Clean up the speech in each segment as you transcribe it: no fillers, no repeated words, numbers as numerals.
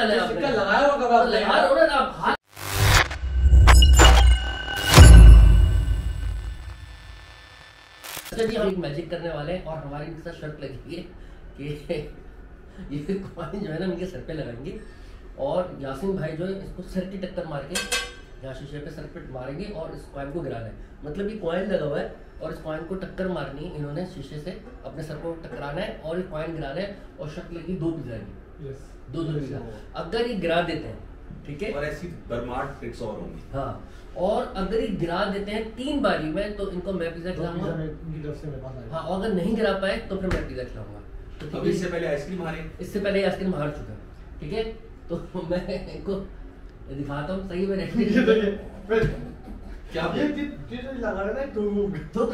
लगाना है आपने? सिक्का लगाया होगा कब आपने? लगा रहे हो ना आप हाथ। अच्छा जी, हम एक मैजिक करने वाले हैं और हमारी इनके साथ शर्त लगी है कि ये कॉइन जो है ना इनके सर पे लगाएंगे और यासीन भाई जो है इसको सर की टक्कर मार के यहाँ शीशे पे सर पे मारेंगे और इस कॉइन को गिराना है। मतलब ये कॉइन लगा हुआ है और इस कॉइन को टक्कर मारनी है, इन्होंने शीशे से अपने सर को टकराना है और ये कॉइन गिराना है और शर्त लगी 2 पिज्जा की। 2 पिज्जा अगर ये गिरा देते हैं, ठीक है, और ऐसी बरमार ट्रिक्स और होंगी। हाँ, और अगर ये गिरा देते हैं 3 बारी में तो इनको मैं पिज्जा खिलाऊंगा। हाँ, और अगर नहीं गिरा पाए तो फिर मैं पिज्जा खिलाऊंगा। तो अब इससे पहले आइसक्रीम हारे, इससे पहले आइसक्रीम हार चुका है, ठीक है। तो मैं इनको दिखाता हूँ सही में क्या ये चीज लगा रहा है थूक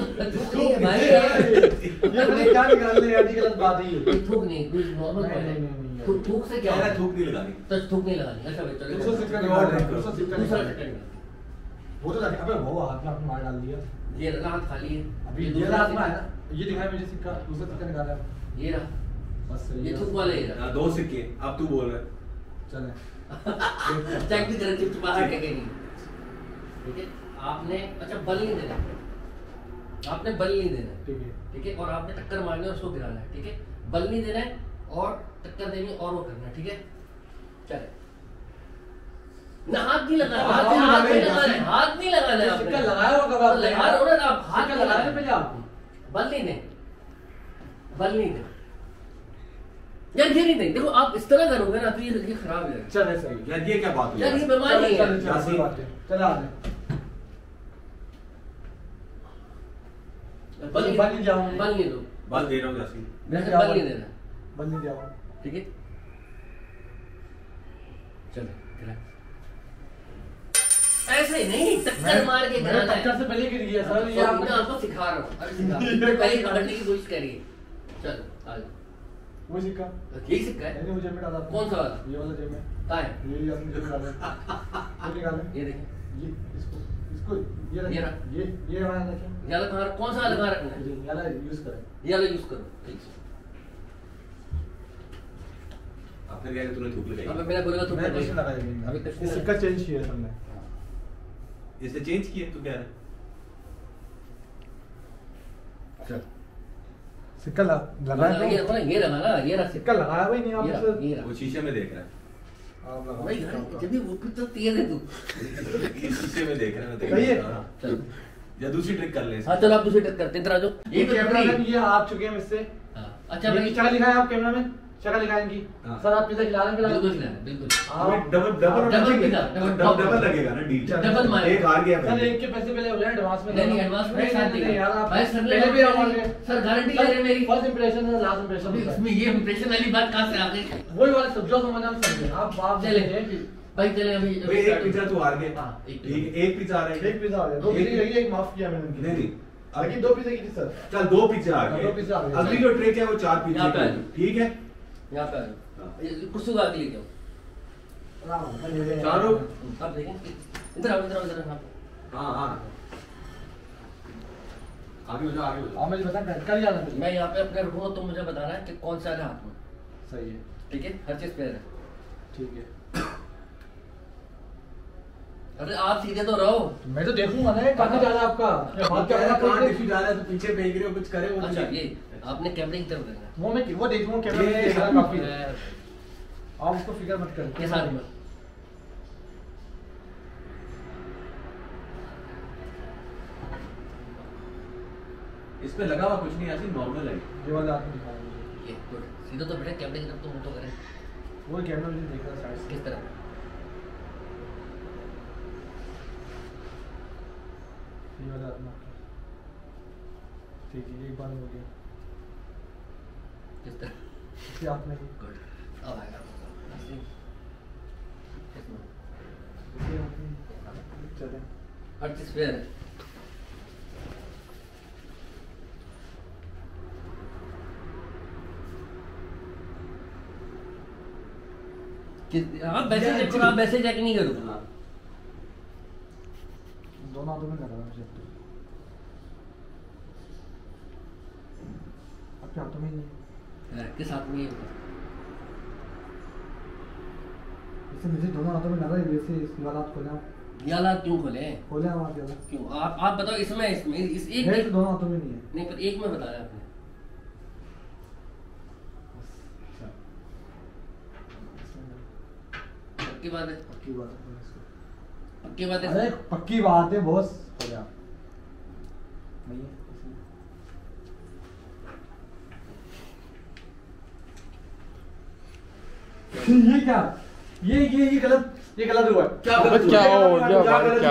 नहीं है भाई, ये मैंने क्या निकालने यार, ये गलत बात है ये। थूक नहीं, कुछ नॉर्मल नहीं। थूक से क्या क्या है? थूक नहीं लगानी। तो थूक नहीं लगानी। अच्छा भाई चलो, दूसरा सिक्का निकाल रहे हैं, दूसरा सिक्का दूसरा निकाल रहे हैं। वो तो अबे वो हाथ में आपने मार डाल दिया। ये रहा, हाथ खाली है अभी ये दूसरा हाथ में सिक्का- है ना, ये दिखाया मुझे सिक्का, दूसरा सिक्का निकाला है। ये रहा, बस सही ये है। थूक वाला ये रहा। 2 सिक्के, अब तू बोल रहा है। चले चेक भी करें चिपचिपा है क्या नहीं, ठीक है। आपने अच्छा बल नहीं देना, आपने बल नहीं देना, ठीक है। ठीक है, और आपने टक्कर मारनी है और उसको गिराना है, ठीक है। बल नहीं देना है और टक्कर देनी और वो करना है, ठीक है। चले ना, हाथ नहीं लगाना, हाथ नहीं लगाना है, हाथ नहीं लगाना है। सिक्का लगाया होगा कब आपने? लगा रहे हो ना आप, हाथ सिक्का लगाने पहले आपको बल नहीं दे, बल नहीं दे यार, ये नहीं दे। देखो आप इस तरह करोगे ना तो ये खराब है चले सही। यार ये क्या बात हुई यार, ये यार? बीमारी है। चल बात है, चल आ जा। बल नहीं जाऊंगा। बल नहीं दो, बल दे रहा हूँ यासीन। वैसे बल नहीं देना, बल नहीं जाऊंगा। ठीक है। चलो गिरा। ऐसे नहीं, टक्कर मार के मैं गिराना है। टक्कर से पहले गिर गया सर, ये मैं आपने आपको सिखा रहा हूँ, अरे सिखा रहा हूँ। पहले पकड़ने की कोशिश करिए। चलो आ जाओ। वो सिक्का यही सिक्का है। मैंने वो जेब में डाला। कौन सा वाला? ये वाला जेब में। कहाँ है? ये अपनी जेब में डाला। ये निकाले। ये देखिए, ये इसको ये ये रखिए। रहा। ये वाला रखिए। ये वाला कहाँ, कौन सा वाला कहाँ रखना है? ये वाला यूज करें। ये वाला यूज करो, ठीक है। अब फिर कह रहे तूने थूक लगाई। अब मैंने बोलेगा तुम मैं कुछ नहीं लगाया अभी मैंने। कुछ ये नहीं सिक्का चेंज किया हमने। इसने चेंज किया, तू कह रहा है? चल सिक्का लगाया ये रखो ना, ये रहा ना, ये रहा सिक्का लगाया भाई नहीं ये आपने रहा, ये रहा। वो शीशे में देख रहा है। आप लगाओ। भाई जब भी वो कुछ तो तेज है तू। ये शीशे में देख रहा है, मैं देख सही है। रहा हूँ। चलो या दूसरी ट्रिक कर ले। हाँ चलो, आप दूसरी टक करते हैं, इधर आ जाओ। ये कैमरा मैन ये आ चुके हैं मुझसे। हाँ, अच्छा ये भाई, शक्ल दिखाएं आप कैमरा मैन, शक्ल दिखाएं इनकी। हाँ। सर आप पिज्जा खिला रहे हैं बिल्कुल खिलाना, बिल्कुल। आप double double double pizza, double लगेगा ना डील। डबल मारेगा। एक हार गया सर भाई। एक के पैसे पहले हो जाए एडवांस में। नहीं एडवांस में साथ नहीं यार आप भाई सर पहले भी हमारे सर गारंटी ले रहे हैं मेरी। फर्स्ट इंप्रेशन है लास्ट अभी इंप्रेशन। इसमें ये इंप्रेशन वाली बात कहाँ से आ गई? वही वाला सब जो समझ हम समझे। आप चले भाई, चले अभी भाई एक पिज्जा तू हार गया। हाँ, एक ठीक है, एक पिज्जा आ रहा है। एक पिज्जा आ गया, दो एक- पिज्जा एक माफ किया मैंने उनकी। नहीं नहीं, बाकी दो पिज्जा की थी सर। चल 2 पिज्जा आ दो पिज्जा आ गए। गए। अगली जो ट्रिक है वो 4 यहाँ पिज्जा पे आ की। जाओ। ठीक है, यहाँ पे आ जाओ, ये कुर्सी को आके ले जाओ। चारों। आप देखें, इधर आओ, इधर आओ, इधर आओ। हाँ हाँ, आगे हो जाओ, आगे हो जाओ। आप मुझे बता कल जाना है। मैं यहाँ पे अपने रुकूंगा, तो मुझे बताना है कि कौन सा है हाथ में, सही है, ठीक है। हर चीज क्लियर है। ठीक है। अरे आप सीधे तो रहो। मैं तो देखूंगा ना कहाँ जा रहा है आपका। बात क्या है, कहाँ टिश्यू जा रहा है, तो पीछे फेंक रहे हो, कुछ करे वो। अच्छा ये आपने कैमरे की तरफ देखना है। वो देखूंगा कैमरा में ये देख रहा है काफी। मैं- आप उसको फिक्र मत करो। के साथ में इस पे लगा हुआ कुछ नहीं, ऐसे नॉर्मल है। ये वाला आदमी दिखा रहा है। ये गुड, सीधे तो बैठे कैमरे की तरफ, तो मुंह तो करें। वो कैमरा मुझे देख रहा है साइड से। किस तरह? ये वाला आदमी आपका। ठीक है, ये एक बार हो गया। किस तरह? इसी आपने भी। गुड, अब आएगा इसमें। इसी आपने। चलें। हर चीज फेयर है। आप वैसे चेक करो, आप वैसे चेक नहीं करो। हाँ। दोनों हाथों में लगा रहा है मुझे। आपके हाथों में ही नहीं है। किस हाथ में ये? इससे मुझे दोनों हाथों में लग रहा है वैसे इसकी वाला आप खोले ये वाला क्यों खोले? खोले हम आप वाला क्यों? आप बताओ इसमें इस एक है तो दोनों हाथों में नहीं है। नहीं पर एक में बताया आपने। पक्की बात है? पक्की बात है इसको। पक्की बात है? अरे पक्की बात है बॉस, हो गया नहीं है इसमें। ये क्या ये गलत हुआ है। क्या गलत क्या हुआ हो गया भाई, क्या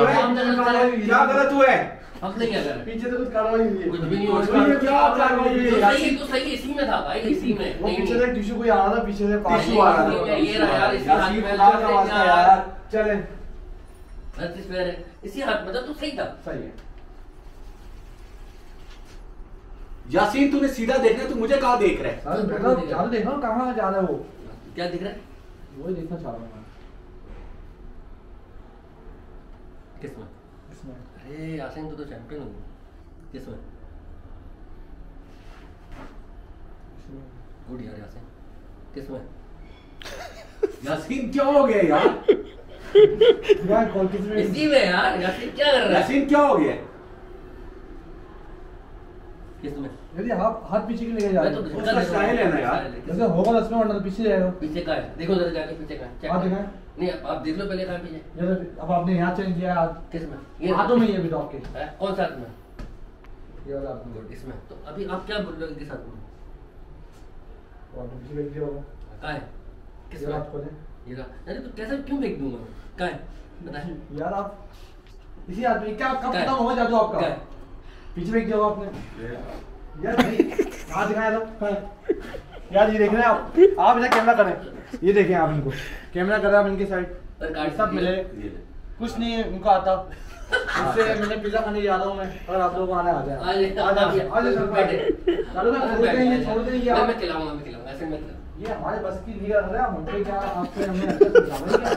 क्या गलत हुआ है? हमने क्या करा? पीछे तो कुछ कार्रवाई हुई है। कुछ भी नहीं हुआ। क्या कार्रवाई हुई है? तो सही इसी में था भाई, इसी में। वो पीछे से टिश्यू कोई आ रहा था, पीछे से टिश्यू आ रहा था। ये रहा यार, इसी हाथ में यार चले इसी हाथ में था, तो सही था। सही है। यासीन तूने सीधा देखना, तू मुझे कहाँ देख रहा है? चालू देखो कहाँ जा रहा है वो। क्या दिख रहा है? वही देखना चाह रहा हूँ मैं। किसमें? इसमें अरे यासीन तो चैंपियन हो गया। किसमें? गुड यार यासीन। किसमें? यासीन क्या हो गया यार? यार कौन किसमें? इसी में यार। यासीन क्या कर रहा है? यासीन क्या हो गया? किसमें? यदि हाथ पीछे क्यों लेके जा रहे हो? उसका स्टाइल है ना यार। जैसे होगा तो इसमें वरना तो पीछे जाएगा। पीछे का है, देखो जरा जाके पीछे का है। चेक हाँ, करो। देखा है? नहीं आप देख लो पहले कहाँ पीछे। ये तो अब आपने यहाँ चेंज किया हाथ। किसमें? हाथों में ही है अभी तो आपके। है? कौन सा हाथ में? ये वाला हाथ में। गुड, इसमें। तो अभी आप क्या बोल रहे हो किस हाथ में? और पीछे बैठ गया होगा। कहाँ है? किस ये में? हाथ खोले। ये रहा। अरे तो कैसे क्यों फेंक दूंगा मैं? कहाँ है? बताए। यार आप इसी हाथ में क्या कब क्या है? खत्म होगा जादू आपका? क्या है? पीछे फेंक दिया होगा आपने। यार हाथ दिखाया था। यार ये देख रहे हैं आप इधर कैमरा करें। ये देखें आप इनको कैमरा कर रहे हैं आप इनके साइड। पर कार्ड सब मिले कुछ नहीं है उनको आता। इससे मैंने पिज्जा खाने जा रहा हूँ मैं, अगर आप लोग आने आ जाए। आज सर बैठे चलो ना, छोड़ते नहीं मैं खिलाऊंगा ऐसे मत कर। ये हमारे बस की नहीं कर रहे हैं हम पे क्या आपसे हमें अच्छा समझाना क्या?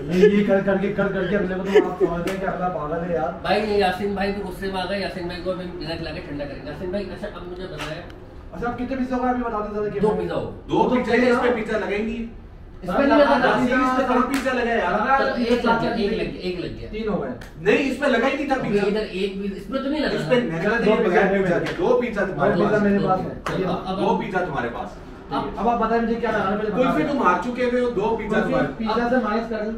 ये कर करके अगले को तो आप समझ गए कि अगला पागल है यार। भाई यासीन भाई भी गुस्से में आ गए। यासीन भाई को अभी पिज्जा खिला के ठंडा करेंगे। यासीन भाई अच्छा अब मुझे बताया। अच्छा आप कितने पिज्जा होगा अभी बता दें जरा। 2 पिज्जा हो। 2 पिज्जा है, इस पे पिज्जा लगेंगी। इसमें नहीं लगा था। यासीन इस पे 3 पिज्जा लगा यार। तो एक लग गया 3 हो गए। नहीं इस पे लगा ही नहीं था पिज्जा। इधर एक भी इसमें तो नहीं लगा। इस पे मेरा दो 2 पिज्जा है। 2 पिज्जा तुम्हारे पिज्जा मेरे पास पास है। अब 2 पिज्जा तुम्हारे पास। अब आप बताएं मुझे क्या लगाना पहले। कुल्फी तुम हार चुके हुए हो, 2 पिज्जा तुम्हारे। पिज्जा से माइनस कर दूं?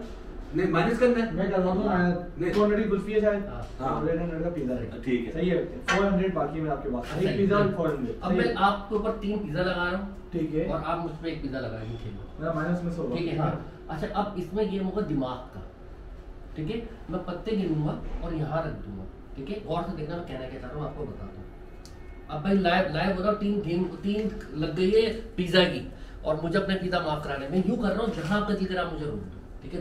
नहीं माइनस करना है। मैं करवा दूं नहीं। 200 की कुल्फी है शायद। हाँ। 100 का पिज्जा है। ठीक है। सही है। 400 बाकी में आपके पास। एक पिज्जा और 400। अब मैं आपके ऊपर 3 पिज्जा लगा रहा हूँ। ठीक है। और आप मुझ पे 1 पिज्जा लगाएंगे। ठीक है मेरा माइनस में 100। ठीक है। हाँ अच्छा अब इसमें गेम होगा दिमाग का। ठीक है मैं पत्ते गिनूंगा और यहाँ रख दूंगा। ठीक है गौर से देखना मैं कहना क्या चाह रहा हूँ आपको बताता हूँ। अब भाई लाइव हो रहा हूँ। 3 लग गई है पिज्जा की और मुझे अपने पिज्जा माफ कराने में यूं कर रहा हूँ जहां आपका जिक्र आप मुझे रोक दो। ठीक है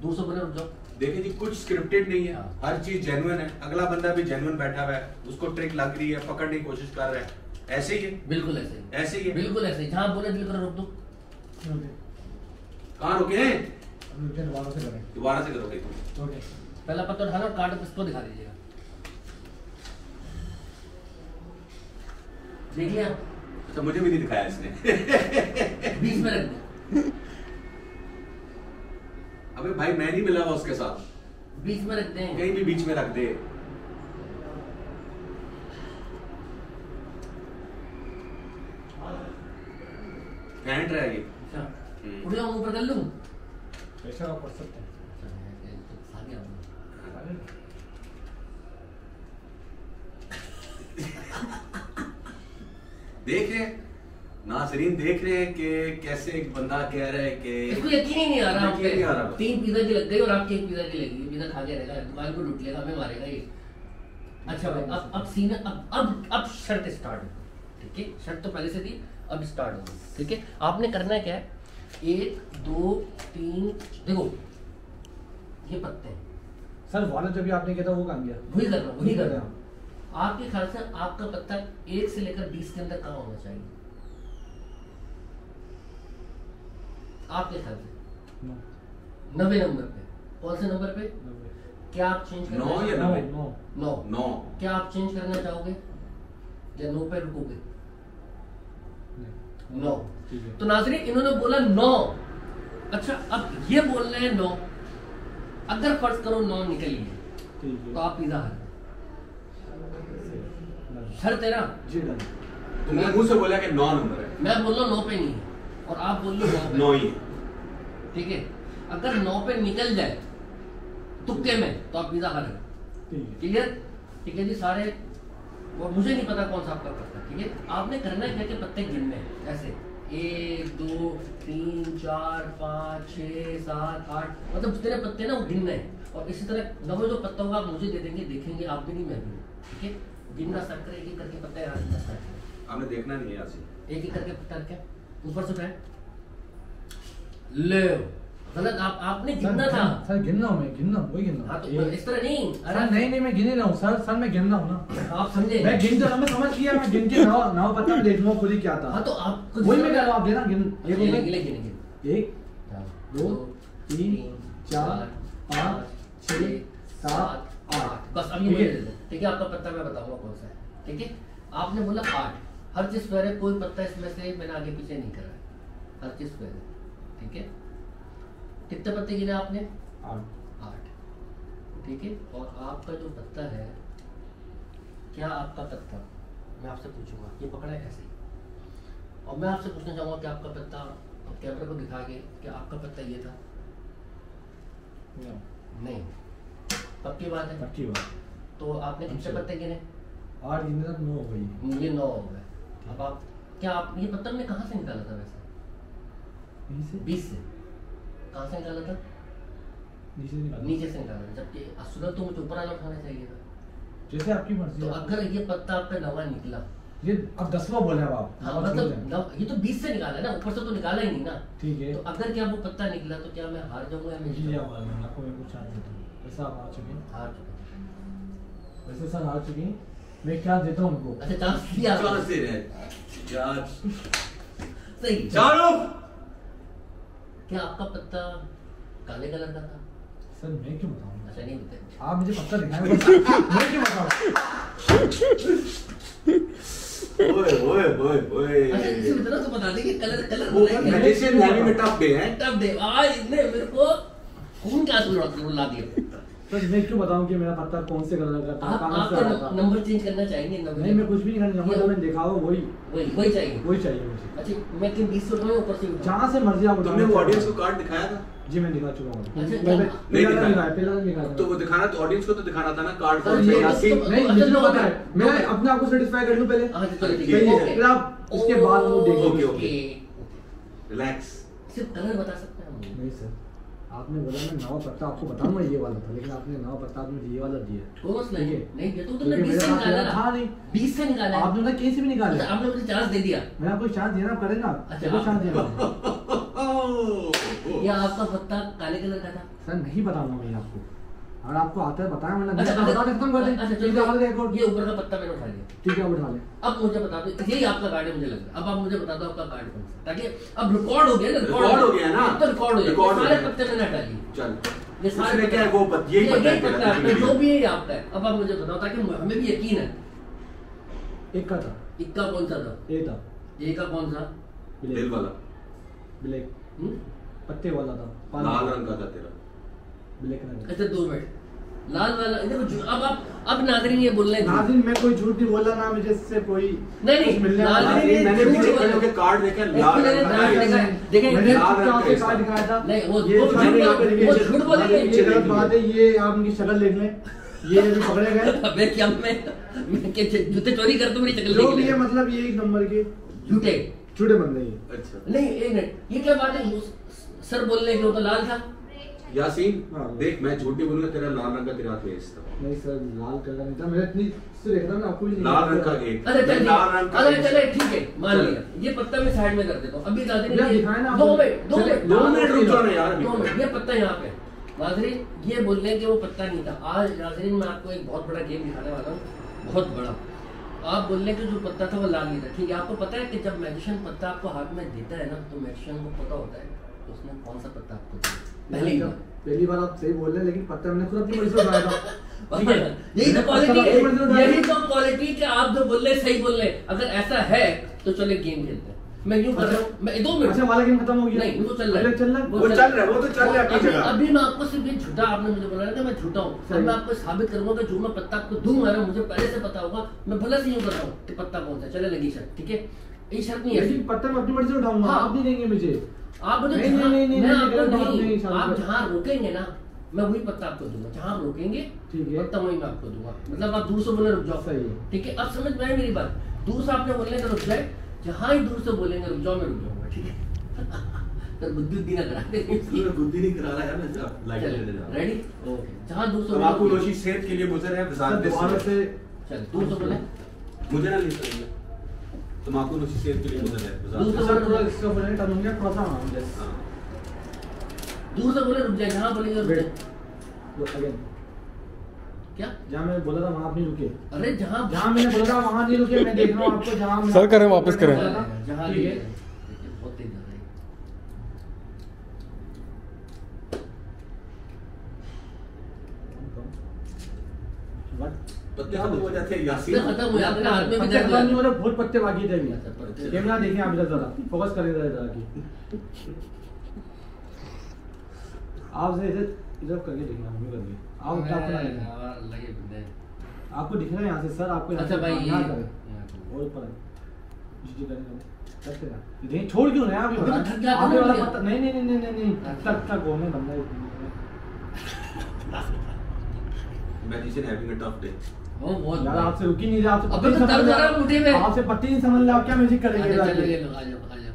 200 बने रुक जाओ। देखिए जी कुछ स्क्रिप्टेड नहीं है, हर चीज जेन्युइन है। अगला बंदा भी जेन्युइन बैठा हुआ है, उसको ट्रिक लग रही है, पकड़ने की कोशिश कर रहा है। ऐसे ही है, बिल्कुल ऐसे ही। ऐसे ही है। बिल्कुल ऐसे ही जहां बोले दिल कर रोक दो। कहाँ रुके हैं? दोबारा से करें। दोबारा से करोगे तुम। ओके। पहला पत्ता उठाना और कार्ड इसको दिखा दीजिएगा। देख लिया? अच्छा मुझे भी नहीं दिखाया इसने। 20 में रख दे। अबे भाई मैं नहीं मिला हुआ उसके साथ। 20 में रखते हैं। कहीं भी बीच में रख दे। हैंड रहा ये। अच्छा उठ जाऊं ऊपर कर लूं? प्रेशर आप पढ़ सकते हैं। आ गया हूं। देख रहे हैं नाजरीन, देख रहे हैं कि कैसे एक बंदा कह रहा है कि इसको यकीन ही नहीं आ रहा। यकीन नहीं आ रहा। 3 पिज्जा की लग गई और आपकी 1 पिज्जा की लगी। पिज्जा खा के रहेगा, दुकान को लूट लेगा, हमें मारेगा ये। अच्छा भाई अब सीन अब शर्त स्टार्ट हो। ठीक है शर्त तो पहले से थी, अब स्टार्ट हो। ठीक है आपने करना क्या है 1 2 3 देखो ये पत्ते हैं। सर वाला जो भी आपने किया था वो कहाँ गया? वही कर रहा हूँ। आपके ख्याल से आपका पत्ता 1 से लेकर 20 के अंदर कहाँ होना चाहिए आपके ख्याल से? 90 नंबर पे। कौन से नंबर पे? क्या आप चेंज करना 9 या चाहोगे? 9? 9। क्या आप चेंज करना चाहोगे या 9 पे रुकोगे? 9। ठीक है। तो नाज़रीन इन्होंने बोला 9 अच्छा अब ये बोल रहे हैं 9, अगर फर्ज करो 9 निकल गई तो आप पिज्जा हार शर्त है ना जी डन। तुमने मुंह से बोला कि 9 नंबर है, मैं बोल रहा हूँ 9 पे नहीं है और आप बोल रहे हो 9 ही है। ठीक है, अगर 9 पे निकल जाए तुक्के में तो आप पिज्जा हार क्लियर। ठीक है जी सारे, वो मुझे नहीं पता कौन सा आपका पत्ता। ठीक है, आपने करना है क्या पत्ते गिनने हैं ऐसे 1 2 3 4 5 6 7 8, मतलब जितने पत्ते ना वो गिनने हैं। और इसी तरह नवा जो पत्ता होगा आप मुझे दे देंगे, देखेंगे आप भी नहीं मैं भी। ठीक है, गिनना स्टार्ट करें, एक एक करके पत्ता याद करना स्टार्ट करें। आपने देखना नहीं है यासीन, एक एक करके पत्ता रखें, ऊपर से उठाएं, ले गलत आपने गिनना था सर गिनना हूँ मैं, गिनना वही गिनना। हाँ तो इस तरह नहीं। अरे नहीं मैं गिन रहा हूँ सर मैं गिन रहा हूँ ना। आप समझे, मैं गिन तो मैं समझ गया, मैं गिन के नाव पता देख लूँगा खुद ही क्या था। हाँ तो आप वही मैं कह रहा हूँ, आप देना गिन। एक हो गए, गिने 1 2 3 4 5 6 7 8 बस अब ये मुझे दे दो। ठीक है, आपका पत्ता मैं बताऊंगा कौन सा है। ठीक है, आपने बोला 8, हर चीज फेयर है, कोई पत्ता इसमें से मैंने आगे पीछे नहीं करा है, हर चीज फेयर है। ठीक है, कितने पत्ते गिने आपने? 8। ठीक है, और आपका जो पत्ता है, क्या आपका पत्ता, मैं आपसे पूछूंगा, ये पकड़ा है ऐसे ही, और मैं आपसे पूछना चाहूंगा कि आपका पत्ता कैमरे को दिखा के कि आपका पत्ता ये था? नहीं, पक्की बात है? पक्की बात। तो आपने कितने पत्ते गिने? 8 गिने तक 9 हो गई। ये 9 हो गए। अब आप क्या, आप ये पत्ता हमने कहाँ से निकाला था वैसे? 20 से। कहाँ से निकाला था? नीचे से निकाला था, जबकि असुल तो मुझे ऊपर वाला उठाना चाहिए था। जैसे आपकी मर्जी। तो अगर ये पत्ता आपका नवा निकला, ये अब 10वां बोले आप। हाँ मतलब ये तो 20 से निकाला है ना, ऊपर से तो निकाला ही नहीं ना। ठीक है, तो अगर क्या वो पत्ता निकला तो क्या मैं हार जाऊंगा? जी आपको मैं कुछ चांस देता हूँ। वैसे आप हार चुके हैं, हार चुके। वैसे सर हार चुके हैं, मैं क्या देता हूँ उनको। अच्छा चांस दिया, चांस दे रहे हैं यार, सही। चलो क्या आपका पत्ता काले कलर का था? सर मैं क्यों बताऊँ? अच्छा नहीं बताए, आप मुझे पत्ता दिखाएं मैं क्यों बताऊँ? ओए अच्छा इसी में तो बता देंगे कलर वो मैजिशियन नेवी में टफ डे है, टफ डे। आज इसने मेरे को खून का आंसू रुला दिया। सर मैं क्यों बताऊं कि मेरा पत्ता कौन से कलर का था, कहां से आया था? नंबर चेंज करना चाहेंगे? नहीं मैं कुछ भी नहीं करना, नंबर जो मैंने देखा हो वही चाहिए मुझे। अच्छा मैं कि 20 उठाऊं ऊपर से उठाऊं? जहां से मर्जी आप तुमने वो ऑडियंस को कार्ड दिखाया था? जी मैं दिखा चुका हूं। अच्छा, पहला दिखाया तो वो दिखाना तो ऑडियंस को तो दिखाना था ना कार्ड सर, कौन सा ये यासीन। तो- नहीं अच्छा, मुझे लो, पता है, मैं अपने आप को सेटिस्फाई कर लूं पहले। हां चलो ठीक ठीक है, है, फिर आप उसके बाद वो देखेंगे। ओके। रिलैक्स। सिर्फ कलर बता सकते हैं हम? नहीं सर, आपने बोला मैं नवा पत्ता आपको बताऊंगा ये वाला था, लेकिन आपने नवा पत्ता मुझे ये वाला दिया। कोई मसला नहीं, ठीक है। नहीं ये तो तुमने क्योंकि 20 से मेरे पास निकाला था ना, नहीं। 20 से निकाला है। आपने कहीं से भी निकाला अच्छा, आपने मुझे चांस दे दिया। मैं आपको चांस देना करें ना। अच्छा, आपको चांस देना। या आपका पत्ता काले कलर का था? सर नहीं बताऊंगा मैं आपको, अगर आपको आता है बताएं, वरना अच्छा, नहीं बता खत्म कर दें। अच्छा ठीक है, आगे देखो। ये ऊपर का पत्ता मैंने उठा लिया। ठीक है, आप उठा लें। अब मुझे बता दो, यही आपका कार्ड है मुझे लग रहा है। अब आप मुझे बता दो आपका कार्ड कौन सा, ताकि अब रिकॉर्ड हो गया ना। रिकॉर्ड हो गया ना, तो रिकॉर्ड हो रिकॉर्ड गया, हो सारे गया। पत्ते मैंने हटा लिए। चल ये सारे इसमें क्या है, वो यही पत्ता है तेरा, आपका, जो भी है आपका है। अब आप मुझे बताओ ताकि हमें भी यकीन है। एक का था, इक्का कौन सा था? ए था, ए का कौन सा? दिल वाला ब्लैक हम्म? पत्ते वाला था, लाल रंग का था तेरा। ब्लैक रंग। अच्छा 2 मिनट, लाल वाला। देखो अब आप, अब नाज़रीन ये बोल रहे हैं नाज़रीन मैं कोई झूठ नहीं बोल रहा ना, मुझे इससे कोई नहीं मिलने वाला नाज़रीन मैंने झूठ पीछे बोल खड़े रहे होकर हैं। कार्ड देखा, लाल रंग का मैंने था। देखें मैंने लाल रंग आपके का कार्ड दिखाया था। नहीं, वो ये झूठ सारे यहाँ पे बोल- देखिए, वो झूठ बोल रहे हैं। ये गलत बात है, ये आप उनकी शक्ल देख लें, ये अभी पकड़े गए। अबे क्या मैं जूते चोरी कर दूं मेरी शक्ल जो देख भी ले। है मतलब ये एक नंबर के झूठे झूठे बंदे हैं। अच्छा नहीं, एक मिनट, ये क्या बात है? सर बोल रहे हैं कि वो तो लाल था। यासीन हाँ। देख, मैं झूठ नहीं बोलूंगा, तेरा लाल रंग का तेरे हाथ में एस था। नहीं सर, लाल कलर नहीं था, मैं इतनी से देख रहा हूं, आपको भी नहीं लाल रंग का एक, अरे मैं लाल रंग का अरे एक। चले ठीक है, मान चल। लिया। ये पत्ता मैं साइड में कर देता हूँ। अभी नाज़रीन भैया ये- दिखाएं ना, 2 आप- मिनट, 2 चले, मिनट, 2 मिनट रुक जाओ ना यार। 2 मिनट, ये पत्ता यहाँ पे। नाज़रीन ये बोल रहे हैं कि वो पत्ता नहीं था। आज नाज़रीन मैं आपको एक बहुत बड़ा गेम दिखाने वाला हूँ, बहुत बड़ा। आप बोल रहे हैं कि जो पत्ता था वो लाल नहीं था। ठीक है, आपको पता है कि जब मैजिशियन पत्ता आपको हाथ में देता है ना, तो मैजिशियन को पता होता है कि उसने कौन सा पत्ता आपको दिया। पहली बार आप सही बोल रहे हैं, लेकिन पत्ता मैंने खुद अपनी मर्जी से उठाया था। ठीक है, यही तो मैंने क्वालिटी पत्ता है, अपनी मर्जी से उठाया यही था। तो क्वालिटी कि आप जो बोल रहे सही बोल रहे हैं। अगर ऐसा है तो चले गेम खेलते हैं। मैं यूं कर रहा हूँ, मैं 2 मिनट। अच्छा वाला गेम खत्म हो गया? नहीं वो चल रहा है, चल रहा है, वो तो चल रहा है अपनी जगह। अभी मैं आपको सिर्फ ये झूठा, आपने मुझे बोला था मैं झूठा हूँ, अब मैं आपको साबित करूंगा कि जो मैं पत्ता आपको दूंगा ना, मुझे पहले से पता होगा, मैं भला से यूं कर रहा हूँ कि पत्ता कौन सा चले लगी शर्त, ठीक है? ये शर्त नहीं है, लेकिन पत्ता मैं अपनी मर्जी से उठाऊंगा, हाँ। आप नहीं देंगे मुझे। आप मुझे नहीं, नहीं, नहीं, मैं नहीं, आपको नहीं, नहीं, नहीं, आप जहाँ रोकेंगे ना मैं वही पत्ता आपको दूंगा, जहाँ आप रोकेंगे ठीक है। पत्ता वही मैं आपको दूंगा, मतलब आप दूर से बोले रुक जाओ, सही है। ठीक है? अब समझ में आई मेरी बात? दूर से आपने बोलने का रुक जाए, जहाँ ही दूर से बोलेंगे रुक जाओ मैं रुक जाऊंगा, ठीक है? सर बुद्धि ना करा देंगे, बुद्धि नहीं करा रहा है, मैं लाइट लेने जा रहा हूं। रेडी? ओके, जहाँ दूर से तंबाकू नोशी सेहत के लिए मुजर है, सर दोबारा से चल दूर से बोले, मुझे ना ले सकते तंबाकू नोशी सेहत के लिए मुजर है, दूसरा- सर थोड़ा इसका बोलने टर्न हो गया, थोड़ा सा हाँ जस्ट हाँ। दूर से बोले रुक जाए, जहाँ बोलेंगे रुक जाए। वेट अगेन, क्या? जहाँ मैंने बोला था वहाँ आप नहीं रुके, अरे जहाँ जहाँ मैंने बोला था वहाँ नहीं रुके, मैं देख रहा हूँ आपको जहाँ सर, करें, वापस करें। जहाँ ठीक है। बहुत तेज जा रहा है। What? पत्ते खत्म हो जाते हैं यासीन। पत्ते खत्म हो जाते हैं, हाथ में भी पत्ते दर्द खत्म नहीं है। हो रहे, बहुत पत्ते बाकी थे अभी। अच्छा, पत्ते- कैमरा देखें आप इधर जरा, फोकस करें जरा की। आप से इधर इधर करके देखना, हमें करके आप क्या करना है? यार, लगे बंदे। आपको दिख रहा है यहाँ से सर, आपको यहाँ अच्छा से भाई, यहाँ ये- करें और ऊपर जी जी करें करते ना, नहीं छोड़ क्यों रहे हैं आप? ये अबे तो थक गया था आगे ना वाला भैया। पत्ता नहीं नहीं नहीं नहीं नहीं तक तक वो मैं बंदा magician having a tough day. वो बहुत यार आपसे रुक ही नहीं रहा, आपसे अबे पत्ते तो नहीं दर्द समझ हो रहा है मुट्ठी में। रहे, आपसे पत्ते नहीं समझ रहे, आप क्या म्यूजिक करेंगे चलो जाके? ये लो, आ जाओ आ जाओ।